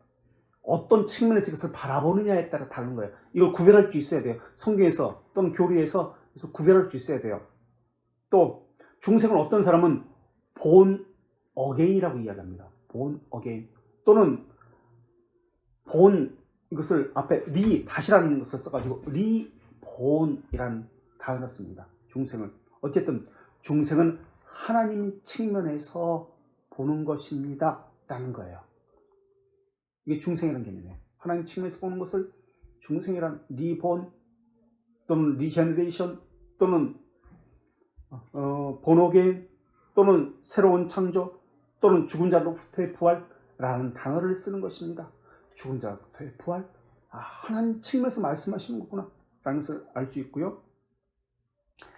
S1: 어떤 측면에서 이것을 바라보느냐에 따라 다른 거예요. 이걸 구별할 수 있어야 돼요. 성경에서 또는 교리에서 구별할 수 있어야 돼요. 또 중생은 어떤 사람은 본 어게인이라고 이야기합니다. 본 어게인 또는 본 이것을 앞에 다시라는 것을 써가지고 리본이라는 단어를 씁니다. 중생을 어쨌든 중생은 하나님 측면에서 보는 것입니다 라는 거예요. 이게 중생이라는 개념이에요. 하나님 측면에서 보는 것을 중생이란 리본 또는 리제너레이션 또는 본어게인 또는 새로운 창조 또는 죽은 자로부터의 부활라는 단어를 쓰는 것입니다. 죽은 자로부터의 부활, 하나님 측면에서 말씀하시는 거구나 라는 것을 알 수 있고요.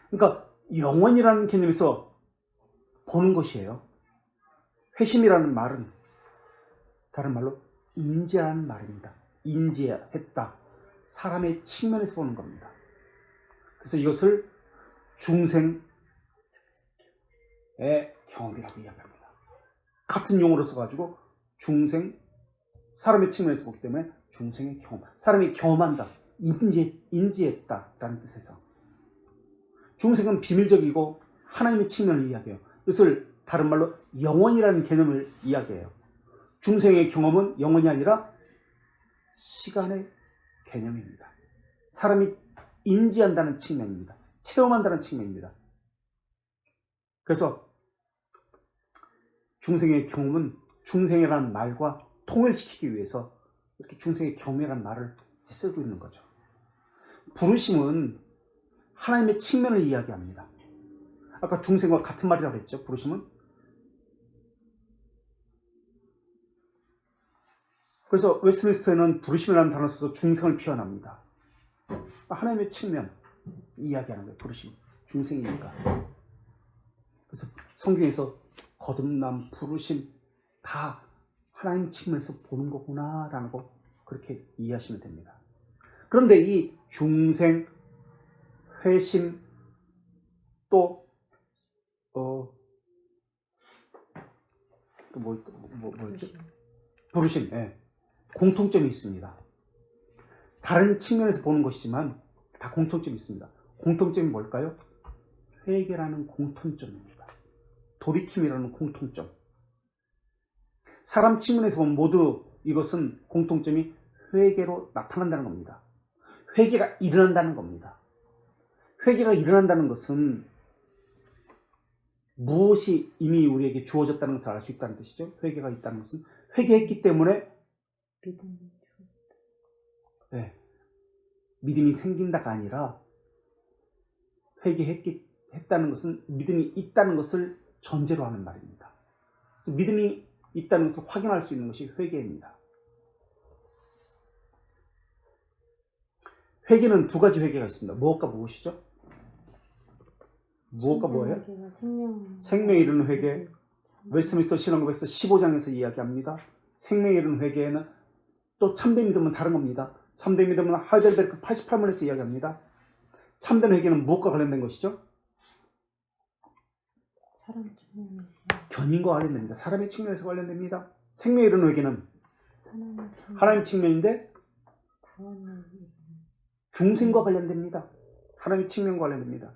S1: 그러니까 영원이라는 개념에서 보는 것이에요. 회심이라는 말은 다른 말로 인지라는 말입니다. 인지했다. 사람의 측면에서 보는 겁니다. 그래서 이것을 중생의 경험이라고 이야기합니다. 같은 용어로 써가지고 중생, 사람의 측면에서 보기 때문에 중생의 경험, 사람이 경험한다, 인지했다라는 뜻에서 중생은 비밀적이고 하나님의 측면을 이야기해요. 이것을 다른 말로 영원이라는 개념을 이야기해요. 중생의 경험은 영원이 아니라 시간의 개념입니다. 사람이 인지한다는 측면입니다. 체험한다는 측면입니다. 그래서 중생의 경험은 중생이라는 말과 통일시키기 위해서 이렇게 중생의 경험이라는 말을 쓰고 있는 거죠. 부르심은 하나님의 측면을 이야기합니다. 아까 중생과 같은 말이라고 했죠. 부르심은. 그래서 웨스트민스터에는 부르심이라는 단어를 써서 중생을 표현합니다. 하나님의 측면, 이야기하는 거예요. 부르심. 중생이니까. 그래서 성경에서 거듭남, 부르심 다 하나님 측면에서 보는 거구나라는 거 그렇게 이해하시면 됩니다. 그런데 이 중생, 회심, 또 뭐였죠? 부르심, 예. 공통점이 있습니다. 다른 측면에서 보는 것이지만 다 공통점이 있습니다. 공통점이 뭘까요? 회개라는 공통점입니다. 돌이킴이라는 공통점. 사람 측면에서 보면 모두 이것은 공통점이 회개로 나타난다는 겁니다. 회개가 일어난다는 겁니다. 회개가 일어난다는 것은 무엇이 이미 우리에게 주어졌다는 것을 알 수 있다는 뜻이죠. 회개가 있다는 것은 회개했기 때문에 믿음이 생긴다가 아니라 회개했다는 것은 믿음이 있다는 것을 전제로 하는 말입니다. 그래서 믿음이 있다는 것을 확인할 수 있는 것이 회개입니다. 회개는 두 가지 회개가 있습니다. 무엇과 무엇이죠? 무엇과 뭐예요? 생명에 이르는 회개. 웨스트민스터 신앙고백서 15장에서 이야기합니다. 생명에 이르는 회개에는 또 참된 믿음은 다른 겁니다. 참된 믿음은 하이델베르크 88문에서 이야기합니다. 참된 회개는 무엇과 관련된 것이죠?
S2: 사람 측면에서.
S1: 견인과 관련됩니다. 사람의 측면에서 관련됩니다. 생명에 이르는 회개는 하나님 측면인데 중생과 관련됩니다. 하나님 측면과 관련됩니다.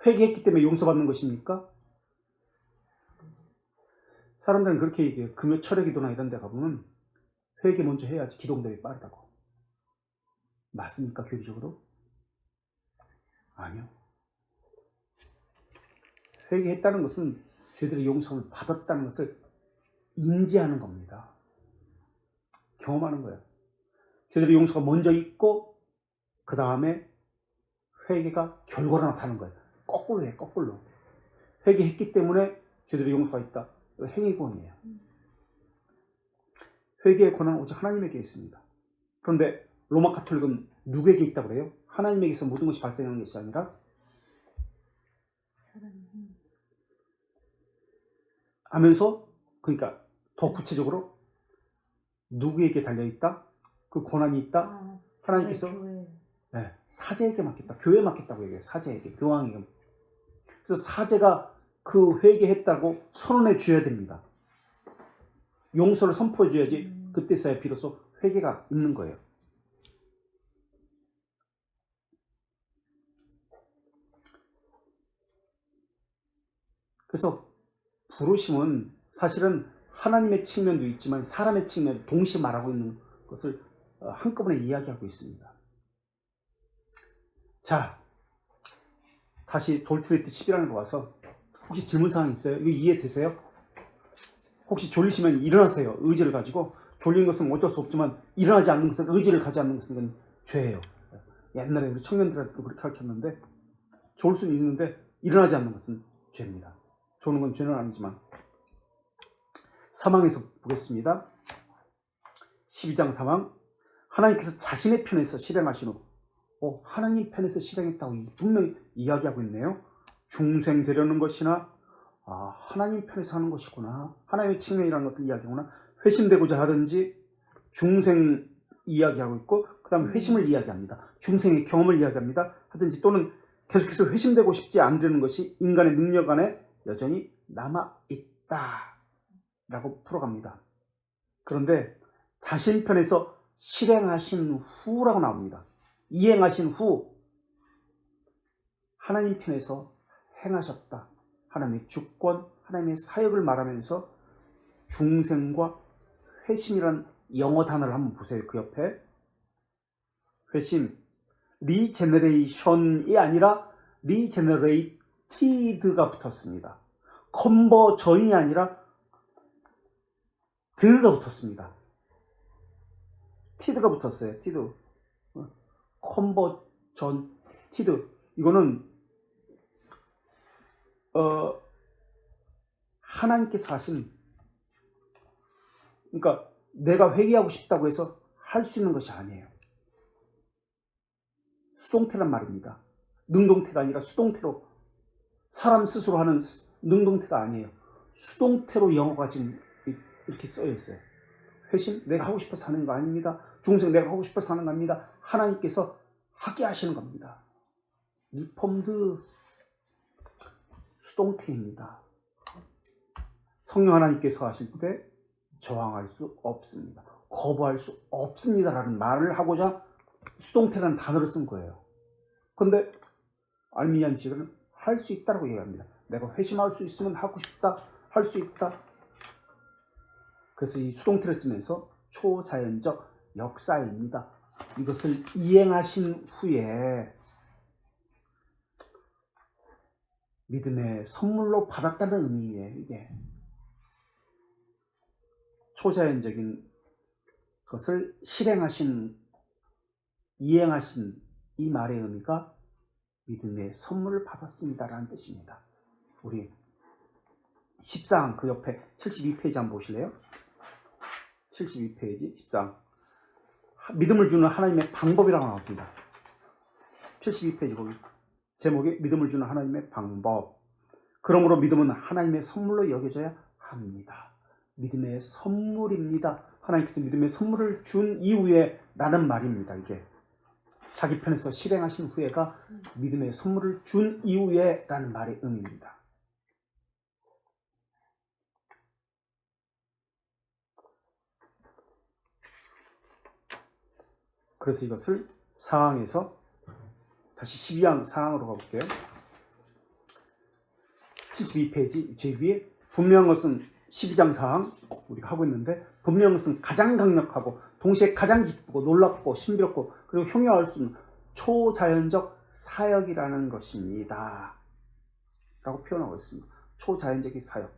S1: 회개했기 때문에 용서받는 것입니까? 사람들은 그렇게 얘기해요. 금요 철회 기도나 이런 데 가보면 회개 먼저 해야지 기도응답이 빠르다고. 맞습니까? 교리적으로? 아니요. 회개했다는 것은 죄들의 용서를 받았다는 것을 인지하는 겁니다. 경험하는 거예요. 죄들의 용서가 먼저 있고 그 다음에 회개가 결과로 나타나는 거예요. 거꾸로 해, 거꾸로. 회개했기 때문에 죄들의 용서가 있다. 행위권이에요. 회개의 권한은 오직 하나님에게 있습니다. 그런데 로마 가톨릭은 누구에게 있다고 그래요? 하나님에게서 모든 것이 발생하는 것이 아니라 하면서, 그러니까 더 구체적으로 누구에게 달려있다? 그 권한이 있다? 하나님께서 사제에게 맡겼다. 교회에 맡겼다고 얘기해요. 사제에게, 교황에게. 그래서 사제가 그 회개했다고 선언해 줘야 됩니다. 용서를 선포해 줘야지 그때서야 비로소 회개가 있는 거예요. 그래서 부르심은 사실은 하나님의 측면도 있지만 사람의 측면 동시에 말하고 있는 것을 한꺼번에 이야기하고 있습니다. 자, 다시 돌트레이트 11장으로 와서 혹시 질문사항 있어요? 이거 이해되세요? 혹시 졸리시면 일어나세요. 의지를 가지고. 졸린 것은 어쩔 수 없지만 일어나지 않는 것은, 의지를 가지 않는 것은 죄예요. 옛날에 우리 청년들한테도 그렇게 가르쳤는데 졸 수는 있는데 일어나지 않는 것은 죄입니다. 조는 건 죄는 아니지만. 사망에서 보겠습니다. 12장 사망. 하나님께서 자신의 편에서 실행하신 후 하나님 편에서 실행했다고 분명히 이야기하고 있네요. 중생 되려는 것이나 하나님 편에서 하는 것이구나. 하나님의 측면이라는 것을 이야기하구나. 회심되고자 하든지 중생 이야기하고 있고 그 다음에 회심을 이야기합니다. 중생의 경험을 이야기합니다. 하든지 또는 계속해서 회심되고 싶지 않으려는 것이 인간의 능력 안에 여전히 남아있다 라고 풀어갑니다. 그런데 자신 편에서 실행하신 후라고 나옵니다. 이행하신 후 하나님 편에서 행하셨다. 하나님의 주권, 하나님의 사역을 말하면서 중생과 회심이란 영어 단어를 한번 보세요. 그 옆에 회심, 리제너레이션이 아니라 리제너레이티드가 붙었습니다. 컨버전이 아니라 드가 붙었습니다. 티드가 붙었어요. 티드. 컨버전, 티드. 이거는 하나님께서 하신, 그러니까 내가 회개하고 싶다고 해서 할 수 있는 것이 아니에요. 수동태란 말입니다. 능동태가 아니라 수동태로 사람 스스로 하는 능동태가 아니에요. 수동태로 영어가 지금 이렇게 쓰여 있어요. 회심 내가 하고 싶어서 하는 거 아닙니다. 중생 내가 하고 싶어서 하는 겁니다. 하나님께서 하게 하시는 겁니다. 리폼드 수동태입니다. 성령 하나님께서 하실 때 저항할 수 없습니다. 거부할 수 없습니다라는 말을 하고자 수동태라는 단어를 쓴 거예요. 그런데 알미니안 지식은 할 수 있다고 얘기합니다. 내가 회심할 수 있으면 하고 싶다, 할 수 있다. 그래서 이 수동태를 쓰면서 초자연적 역사입니다. 이것을 이행하신 후에 믿음의 선물로 받았다는 의미예요. 이게 초자연적인 것을 실행하신, 이행하신 이 말의 의미가 믿음의 선물을 받았습니다라는 뜻입니다. 우리 14강 그 옆에 72페이지 한번 보실래요? 72페이지 14강 믿음을 주는 하나님의 방법이라고 나옵니다. 72페이지 보기 제목이 믿음을 주는 하나님의 방법. 그러므로 믿음은 하나님의 선물로 여겨져야 합니다. 믿음의 선물입니다. 하나님께서 믿음의 선물을 준 이후에 라는 말입니다. 이게 자기 편에서 실행하신 후에가 믿음의 선물을 준 이후에 라는 말의 의미입니다. 그래서 이것을 상황에서 다시 12장 상황으로 가볼게요. 72페이지 제 위에 분명한 것은 12장 상황 우리가 하고 있는데 분명한 것은 가장 강력하고 동시에 가장 기쁘고 놀랍고 신비롭고 그리고 흉흉할 수 있는 초자연적 사역이라는 것입니다. 라고 표현하고 있습니다. 초자연적인 사역.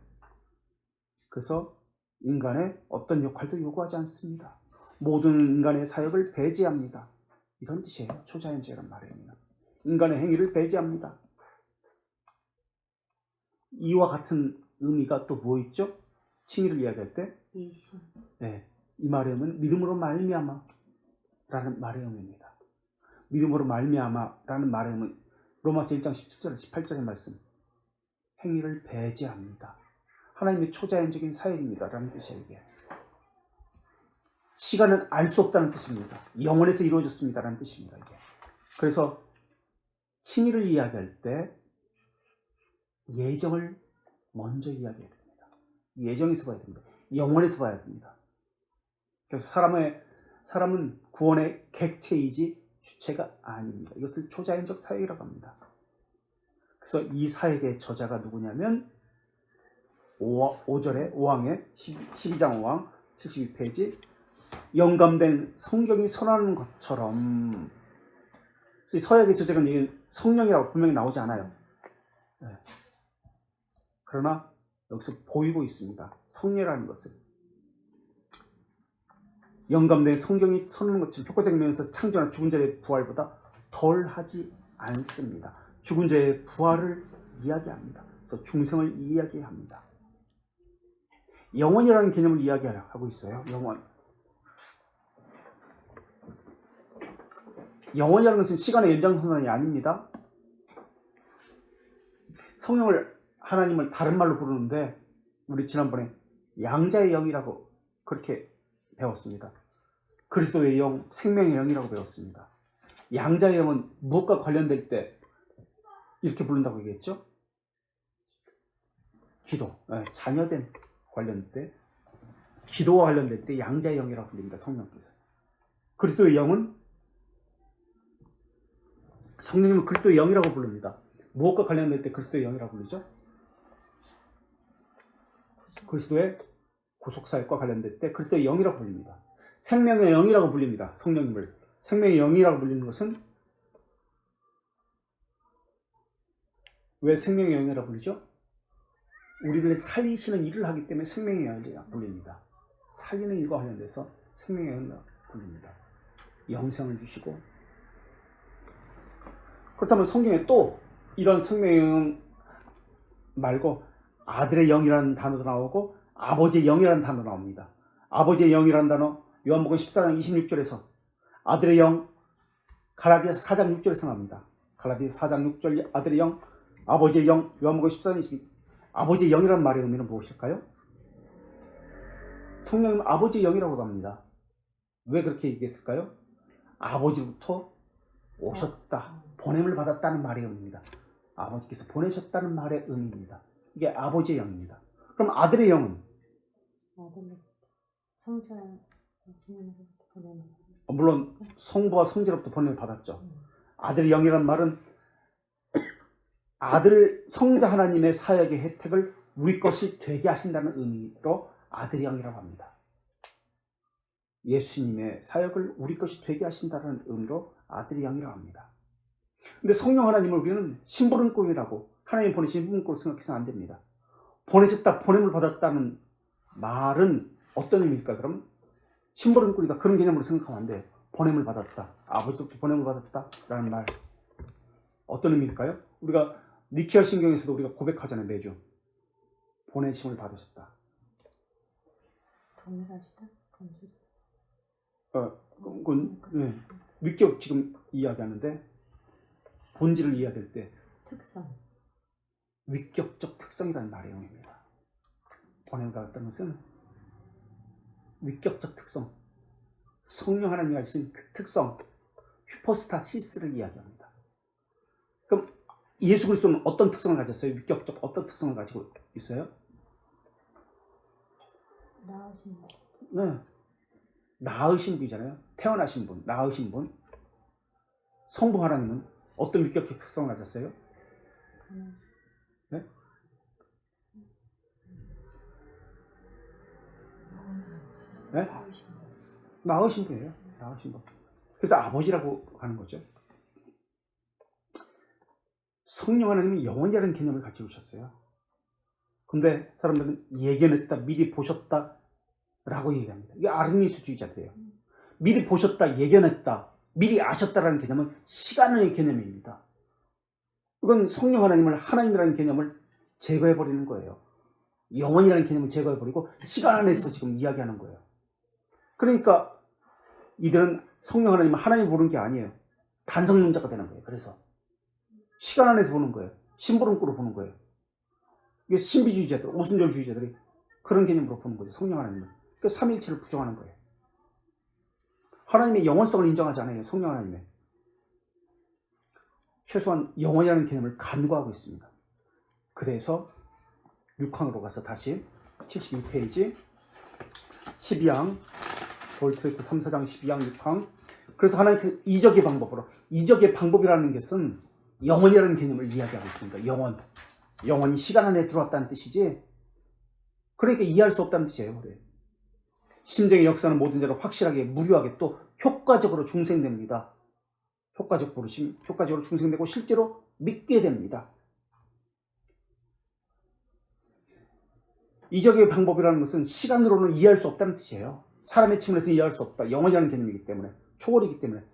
S1: 그래서 인간의 어떤 역할도 요구하지 않습니다. 모든 인간의 사역을 배제합니다. 이런 뜻이에요. 초자연적이라는 말이에요. 인간의 행위를 배제합니다. 이와 같은 의미가 또 뭐 있죠? 칭의를 이야기할 때 네, 이 말의 의미는 믿음으로 말미암아 라는 말의 의미입니다. 믿음으로 말미암아 라는 말의 의미는 로마서 1장 17절 18절의 말씀 행위를 배제합니다. 하나님의 초자연적인 사역입니다 라는 뜻이에요. 이게 시간은 알 수 없다는 뜻입니다. 영원에서 이루어졌습니다 라는 뜻입니다. 이게. 그래서 칭의를 이야기할 때 예정을 먼저 이야기해야 됩니다. 예정에서 봐야 됩니다. 영원에서 봐야 됩니다. 그래서 사람은 구원의 객체이지 주체가 아닙니다. 이것을 초자연적 사역이라고 합니다. 그래서 이 사역의 저자가 누구냐면 5절에 5항에 12장 5항 72페이지 영감된 성경이 선언하는 것처럼 이 서약의 저자가 성령이라고 분명히 나오지 않아요. 네. 그러나 여기서 보이고 있습니다. 성령이라는 것을. 영감된 성경이 선언하는 것처럼 효과적인 면에서 창조나 죽은 자의 부활보다 덜하지 않습니다. 죽은 자의 부활을 이야기합니다. 그래서 중생을 이야기합니다. 영원이라는 개념을 이야기하고 있어요. 영원이라는 것은 시간의 연장선상이 아닙니다. 성령을 하나님을 다른 말로 부르는데 우리 지난번에 양자의 영이라고 그렇게 배웠습니다. 그리스도의 영, 생명의 영이라고 배웠습니다. 양자의 영은 무엇과 관련될 때 이렇게 부른다고 얘기했죠? 기도, 자녀된 관련될 때 기도와 관련될 때 양자의 영이라고 불립니다. 성령께서. 그리스도의 영은 성령님은 그리스도의 영이라고 부릅니다. 무엇과 관련될 때 그리스도의 영이라고 부르죠? 그리스도의 구속사역과 관련될 때 그리스도의 영이라고 불립니다. 생명의 영이라고 불립니다. 성령님을. 생명의 영이라고 불리는 것은 왜 생명의 영이라고 부르죠? 우리를 살리시는 일을 하기 때문에 생명의 영이라고 불립니다. 살리는 일과 관련돼서 생명의 영이라고 불립니다. 영생을 주시고 그렇다면 성경에 또 이런 생명의 영 말고 아들의 영이라는 단어도 나오고 아버지의 영이라는 단어 나옵니다. 아버지의 영이라는 단어 요한복음 14장 26절에서 아들의 영 갈라디아서 4장 6절에 생각합니다. 갈라디아서 4장 6절 아들의 영, 아버지의 영, 요한복음 14장 22 아버지의 영이라는 말의 의미는 무엇일까요? 성령은 아버지의 영이라고 합니다. 왜 그렇게 얘기했을까요? 아버지로부터 오셨다, 보냄을 받았다는 말의 의미입니다. 아버지께서 보내셨다는 말의 의미입니다. 이게 아버지의 영입니다. 그럼 아들의 영은?
S2: 성자
S1: 물론 성부와 성자로부터 보냄을 받았죠. 아들의 영이라는 말은 아들 성자 하나님의 사역의 혜택을 우리 것이 되게 하신다는 의미로 아들의 영이라고 합니다. 예수님의 사역을 우리 것이 되게 하신다는 의미로 아들의 영이라고 합니다. 근데 성령 하나님을 우리는 심부름꾼이라고, 하나님 보내신 심부름꾼으로 생각해서는 안 됩니다. 보내셨다, 보냄을 받았다는 말은 어떤 의미일까요? 그럼 심부름꾼이다, 그런 개념으로 생각하면 안 돼요. 보냄을 받았다, 아버지로부터 보냄을 받았다 라는 말, 어떤 의미일까요? 우리가 니케아 신경에서도 우리가 고백하잖아요. 매주 보내심을 받으셨다. 그건 위격 지금 이야기하는데, 본질을 이야기할 때
S2: 특성,
S1: 위격적 특성이라는 말의 의미입니다. 보냄을 받았다는 것은 위격적 특성, 성령 하나님이 하신 그 특성, hypostatis를 이야기합니다. 그럼 예수 그리스도는 어떤 특성을 가졌어요? 위격적 어떤 특성을 가지고 있어요?
S2: 나으신 분.
S1: 네, 나으신 분이잖아요. 태어나신 분, 나으신 분. 성부 하나님은 어떤 위격적 특성을 가졌어요? 네? 네? 나으신 분이에요. 나으신 분. 그래서 아버지라고 하는 거죠. 성령 하나님은 영원이라는 개념을 가지고 오셨어요. 근데 사람들은 예견했다, 미리 보셨다 라고 얘기합니다. 이게 아르미스주의자들이에요. 미리 보셨다, 예견했다, 미리 아셨다라는 개념은 시간의 개념입니다. 이건 성령 하나님을, 하나님이라는 개념을 제거해버리는 거예요. 영원이라는 개념을 제거해버리고 시간 안에서 지금 이야기하는 거예요. 그러니까 이들은 성령 하나님을 하나님 보는 게 아니에요. 단성론자가 되는 거예요. 그래서 시간 안에서 보는 거예요. 심부름꾼으로 보는 거예요. 이게 신비주의자들, 오순절주의자들이 그런 개념으로 보는 거죠. 성령 하나님을. 그 삼일체를 부정하는 거예요. 하나님의 영원성을 인정하지 않아요. 성령 하나님의. 최소한 영원이라는 개념을 간과하고 있습니다. 그래서 6항으로 가서 다시 76페이지 12항 볼트레이트 3, 4장 12항 6항. 그래서 하나님 이적의 방법으로, 이적의 방법이라는 것은 영원이라는 개념을 이야기하고 있습니다. 영원이 시간 안에 들어왔다는 뜻이지, 그러니까 이해할 수 없다는 뜻이에요. 그래. 심정의 역사는 모든 자로 확실하게, 무료하게, 또 효과적으로 중생됩니다. 효과적으로 중생되고 실제로 믿게 됩니다. 이적의 방법이라는 것은 시간으로는 이해할 수 없다는 뜻이에요. 사람의 측면에서 이해할 수 없다. 영원이라는 개념이기 때문에, 초월이기 때문에.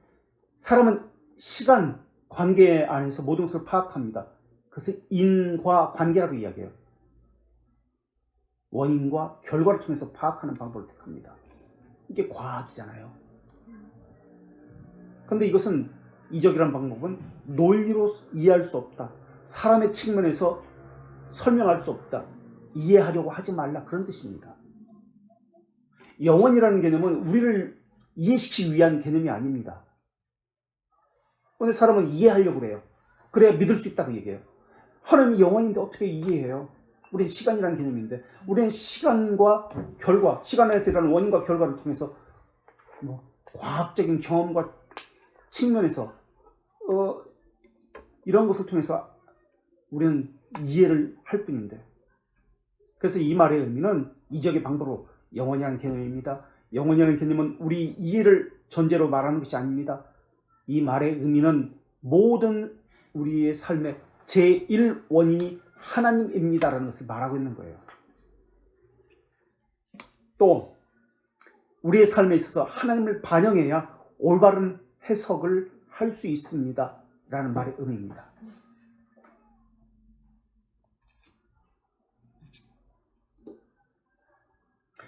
S1: 사람은 시간, 관계 안에서 모든 것을 파악합니다. 그래서 인과 관계라고 이야기해요. 원인과 결과를 통해서 파악하는 방법을 택합니다. 이게 과학이잖아요. 그런데 이것은, 이적이라는 방법은 논리로 이해할 수 없다. 사람의 측면에서 설명할 수 없다. 이해하려고 하지 말라, 그런 뜻입니다. 영원이라는 개념은 우리를 이해시키기 위한 개념이 아닙니다. 그런데 사람은 이해하려고 그래요. 그래야 믿을 수 있다고 얘기해요. 하나님이 영원인데 어떻게 이해해요? 우리는 시간이라는 개념인데, 우리는 시간과 결과, 시간 안에서 일어나는 원인과 결과를 통해서 과학적인 경험과 측면에서 이런 것을 통해서 우리는 이해를 할 뿐인데, 그래서 이 말의 의미는 이적의 방법으로 영원이라는 개념입니다. 영원이라는 개념은 우리 이해를 전제로 말하는 것이 아닙니다. 이 말의 의미는 모든 우리의 삶의 제1원인이 하나님입니다라는 것을 말하고 있는 거예요. 또 우리의 삶에 있어서 하나님을 반영해야 올바른 해석을 할 수 있습니다 라는 말의 의미입니다.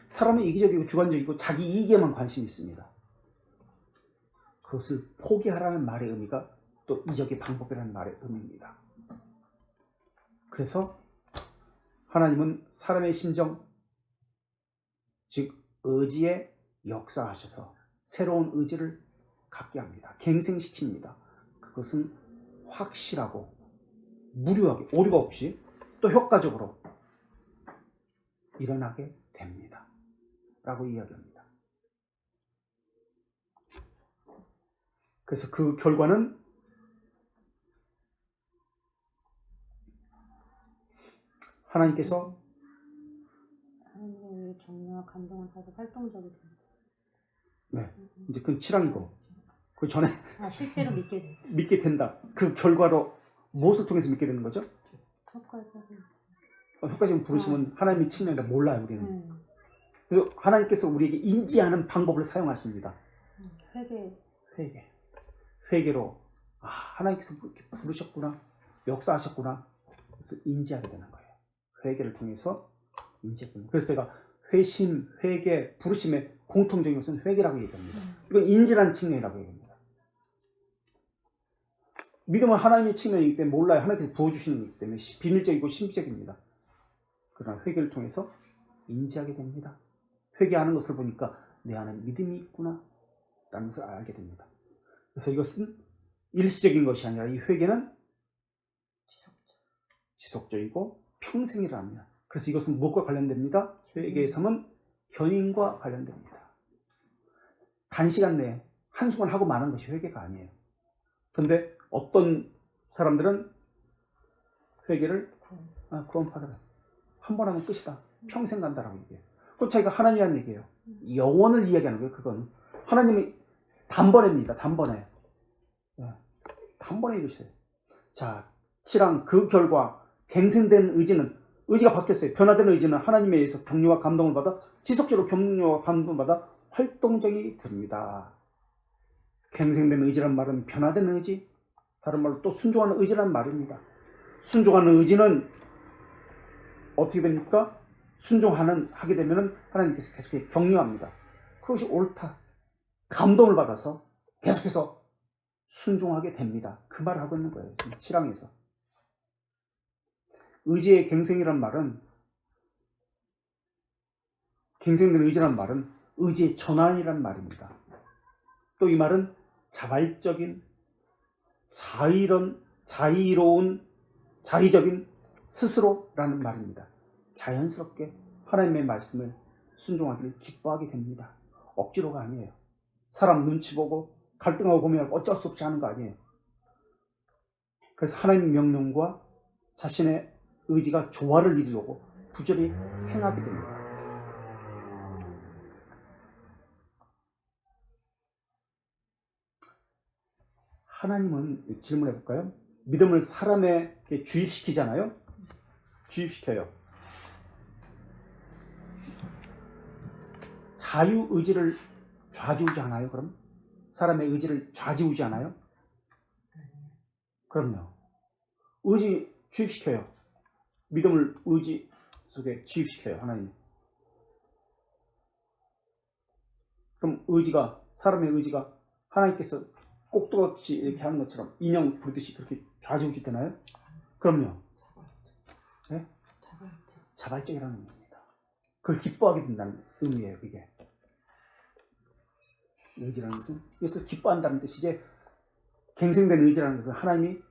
S1: 사람은 이기적이고 주관적이고 자기 이익에만 관심이 있습니다. 그것을 포기하라는 말의 의미가 또 이적의 방법이라는 말의 의미입니다. 그래서 하나님은 사람의 심정, 즉 의지에 역사하셔서 새로운 의지를 갖게 합니다. 갱생시킵니다. 그것은 확실하고 무료하게 오류가 없이 또 효과적으로 일어나게 됩니다. 라고 이야기합니다. 그래서 그 결과는 하나님께서
S2: 하나님의 격려와 감동을 받아 활동적이 됩니다.
S1: 네, 이제 그건 7항이고 그 전에
S2: 실제로 믿게 된다.
S1: 믿게 된다. 그 결과로 무엇을 통해서 믿게 되는 거죠? 효과적인 부르심은 하나님의 측면이라 몰라요, 우리는. 그래서 하나님께서 우리에게 인지하는 방법을 사용하십니다. 회개로 하나님께서 이렇게 부르셨구나, 역사하셨구나. 그래서 인지하게 되는 거예요. 회개를 통해서 인지하게 됩니다. 그래서 제가 회심, 회개, 부르심의 공통적인 것은 회개라고 얘기합니다. 이건 인지라는 측면이라고 얘기합니다. 믿음은 하나님의 측면이기 때문에 몰라요. 하나님께서 부어주시는 것이기 때문에 비밀적이고 신비적입니다. 그러나 회개를 통해서 인지하게 됩니다. 회개하는 것을 보니까 내 안에 믿음이 있구나 라는 것을 알게 됩니다. 그래서 이것은 일시적인 것이 아니라 이 회개는 지속적이고 평생이랍니다. 그래서 이것은 무엇과 관련됩니다? 회개의 삶은 견인과 관련됩니다. 단시간 내에 한순간 하고 마는 것이 회개가 아니에요. 그런데 어떤 사람들은 회개를 구원받아라. 한 번 하면 끝이다. 평생 간다라고 얘기해요. 그건 자기가 하나님이라는 얘기예요. 영원을 이야기하는 거예요. 그건 하나님이 단번에입니다. 단번에. 단번에 이루세요. 자, 7항 그 결과 갱생된 의지가 바뀌었어요. 변화된 의지는 하나님에 의해서 격려와 감동을 받아 지속적으로 격려와 감동을 받아 활동적이 됩니다. 갱생된 의지란 말은 변화된 의지, 다른 말로 또 순종하는 의지란 말입니다. 순종하는 의지는 어떻게 됩니까? 하게 되면 하나님께서 계속 격려합니다. 그것이 옳다. 감동을 받아서 계속해서 순종하게 됩니다. 그 말을 하고 있는 거예요. 지금 7항에서. 의지의 갱생이란 말은, 갱생된 의지란 말은 의지의 전환이란 말입니다. 또 이 말은 자발적인, 자의적인 스스로라는 말입니다. 자연스럽게 하나님의 말씀을 순종하기를 기뻐하게 됩니다. 억지로가 아니에요. 사람 눈치 보고 갈등하고 고민하고 어쩔 수 없이 하는 거 아니에요. 그래서 하나님의 명령과 자신의 의지가 조화를 이루려고 부지런히 행하게 됩니다. 하나님은 질문해 볼까요? 믿음을 사람에게 주입시키잖아요. 주입시켜요. 자유의지를 좌지우지 하나요? 그럼? 사람의 의지를 좌지우지 하나요? 그럼요. 의지 주입시켜요. 믿음을 의지 속에 주입시켜요. 하나님. 그럼 사람의 의지가 하나님께서 꼭두각시 이렇게 하는 것처럼 인형 부르듯이 그렇게 좌지우지 되나요? 그럼요. 네? 자발적이라는 의미입니다. 그걸 기뻐하게 된다는 의미예요. 이게 의지라는 것은 이것을 기뻐한다는 뜻이지, 갱생된 의지라는 것은 하나님이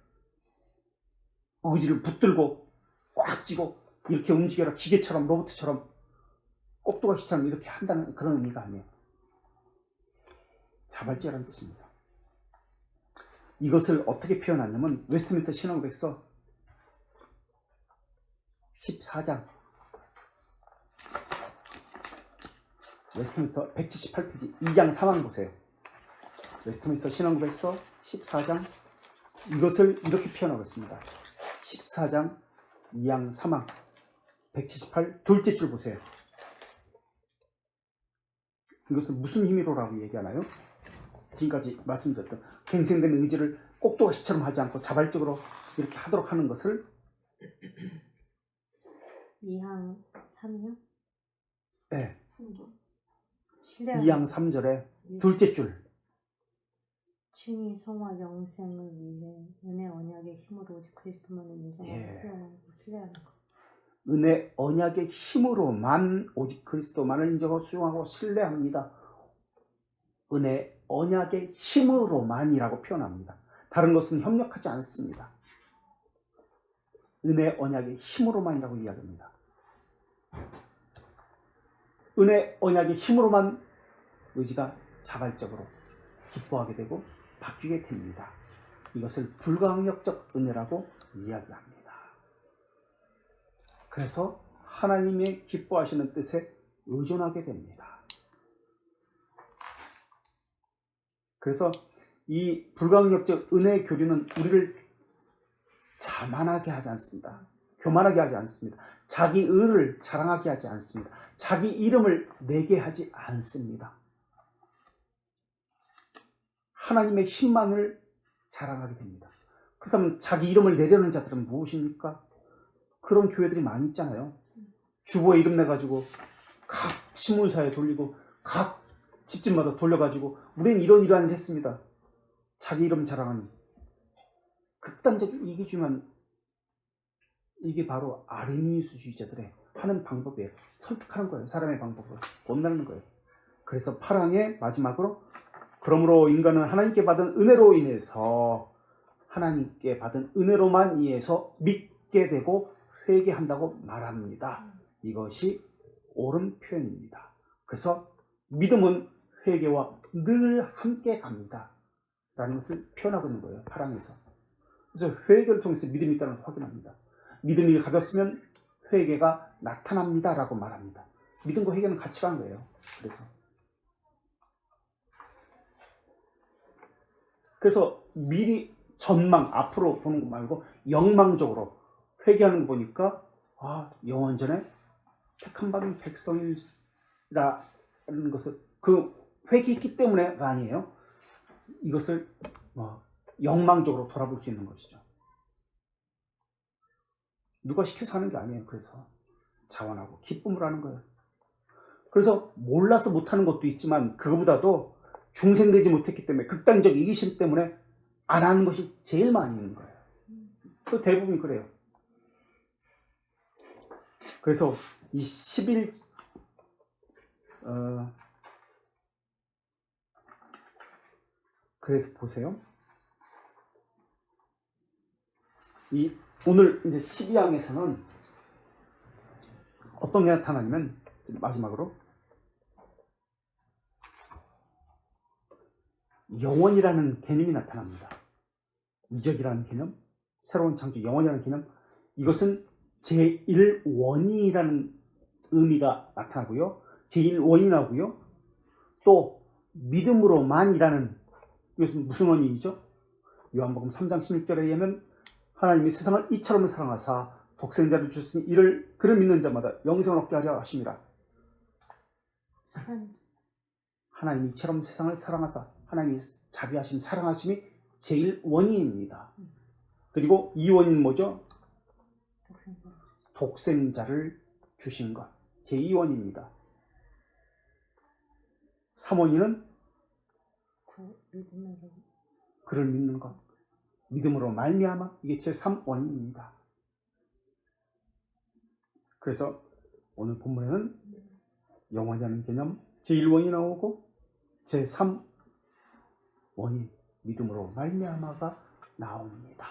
S1: 의지를 붙들고 꽉 쥐고 이렇게 움직여라, 기계처럼 로봇처럼 꼭두각시처럼 이렇게 한다는 그런 의미가 아니에요. 자발적이라는 뜻입니다. 이것을 어떻게 표현하냐면 웨스트민스터 신앙고백서 14장, 웨스트민스터 178페이지 2장 3항 보세요. 웨스트민스터 신앙고백서 14장, 이것을 이렇게 표현하고 있습니다. 14장 2항 3항 178 둘째 줄 보세요. 이것은 무슨 힘으로라고 얘기하나요? 지금까지 말씀드렸던 갱생된 의지를 꼭두각시처럼 하지 않고 자발적으로 이렇게 하도록 하는 것을
S2: 2항 3요?
S1: 네.
S2: 순종.
S1: 2항 3절에 둘째 줄,
S2: 칭의 성화 영생을 위해 은혜 언약의 힘으로 오직 그리스도만을 인정하고
S1: 예.
S2: 수용하고 신뢰하는 것.
S1: 은혜 언약의 힘으로만 오직 그리스도만을 인정하고 수용하고 신뢰합니다. 은혜 언약의 힘으로만이라고 표현합니다. 다른 것은 협력하지 않습니다. 은혜 언약의 힘으로만이라고 이야기합니다. 은혜 언약의 힘으로만 의지가 자발적으로 기뻐하게 되고 바뀌게 됩니다. 이것을 불가항력적 은혜라고 이야기합니다. 그래서 하나님의 기뻐하시는 뜻에 의존하게 됩니다. 그래서 이 불가항력적 은혜 교류는 우리를 자만하게 하지 않습니다. 교만하게 하지 않습니다. 자기 의를 자랑하게 하지 않습니다. 자기 이름을 내게 하지 않습니다. 하나님의 힘만을 자랑하게 됩니다. 그렇다면 자기 이름을 내려는 자들은 무엇입니까? 그런 교회들이 많이 있잖아요. 주보에 이름 내가지고 각 신문사에 돌리고 각 집집마다 돌려가지고 우리는 이러한 일을 했습니다. 자기 이름 자랑하는 극단적 이익이 주면 이게 바로 아르미니스주의자들의 하는 방법이에요. 설득하는 거예요. 사람의 방법으로 원하는 거예요. 그래서 8항의 마지막으로 그러므로 인간은 하나님께 받은 은혜로 인해서 하나님께 받은 은혜로만 인해서 믿게 되고 회개한다고 말합니다. 이것이 옳은 표현입니다. 그래서 믿음은 회개와 늘 함께 갑니다. 라는 것을 표현하고 있는 거예요. 8항에서. 그래서 회개를 통해서 믿음이 있다는 것을 확인합니다. 믿음을 가졌으면 회개가 나타납니다. 라고 말합니다. 믿음과 회개는 같이 가는 거예요. 그래서 미리 전망, 앞으로 보는 것 말고 영망적으로 회개하는 거 보니까 영원전에 택함 받은 백성이라는 것을 그 회개했기 때문에가 아니에요. 이것을 영망적으로 돌아볼 수 있는 것이죠. 누가 시켜서 하는 게 아니에요. 그래서 자원하고 기쁨을 하는 거예요. 그래서 몰라서 못하는 것도 있지만 그거보다도 중생되지 못했기 때문에 극단적 이기심 때문에 안 하는 것이 제일 많이 있는 거예요. 그 대부분 그래요. 그래서 이 11 그래서 보세요. 이 오늘 이제 12항에서는 어떤 게 나타나냐면 마지막으로 영원이라는 개념이 나타납니다. 이적이라는 개념, 새로운 창조, 영원이라는 개념, 이것은 제1원이라는 의미가 나타나고요. 제1원이라고요. 또 믿음으로만이라는 이것은 무슨 원인이죠? 요한복음 3장 16절에 의하면 하나님이 세상을 이처럼 사랑하사 독생자를 주셨으니 이를 그를 믿는 자마다 영생을 얻게 하려 하심이라. 하나님이 이처럼 세상을 사랑하사 하나님이 자비하심, 사랑하심이 제1원인입니다. 그리고 2원인은 뭐죠? 독생자를 주신 것. 제2원입니다. 3원인은 그를 믿는 것. 믿음으로 말미암아 이게 제3원인입니다. 그래서 오늘 본문에는 영원이라는 개념 제1원이 나오고 제3원인 믿음으로 말미암아가 나옵니다.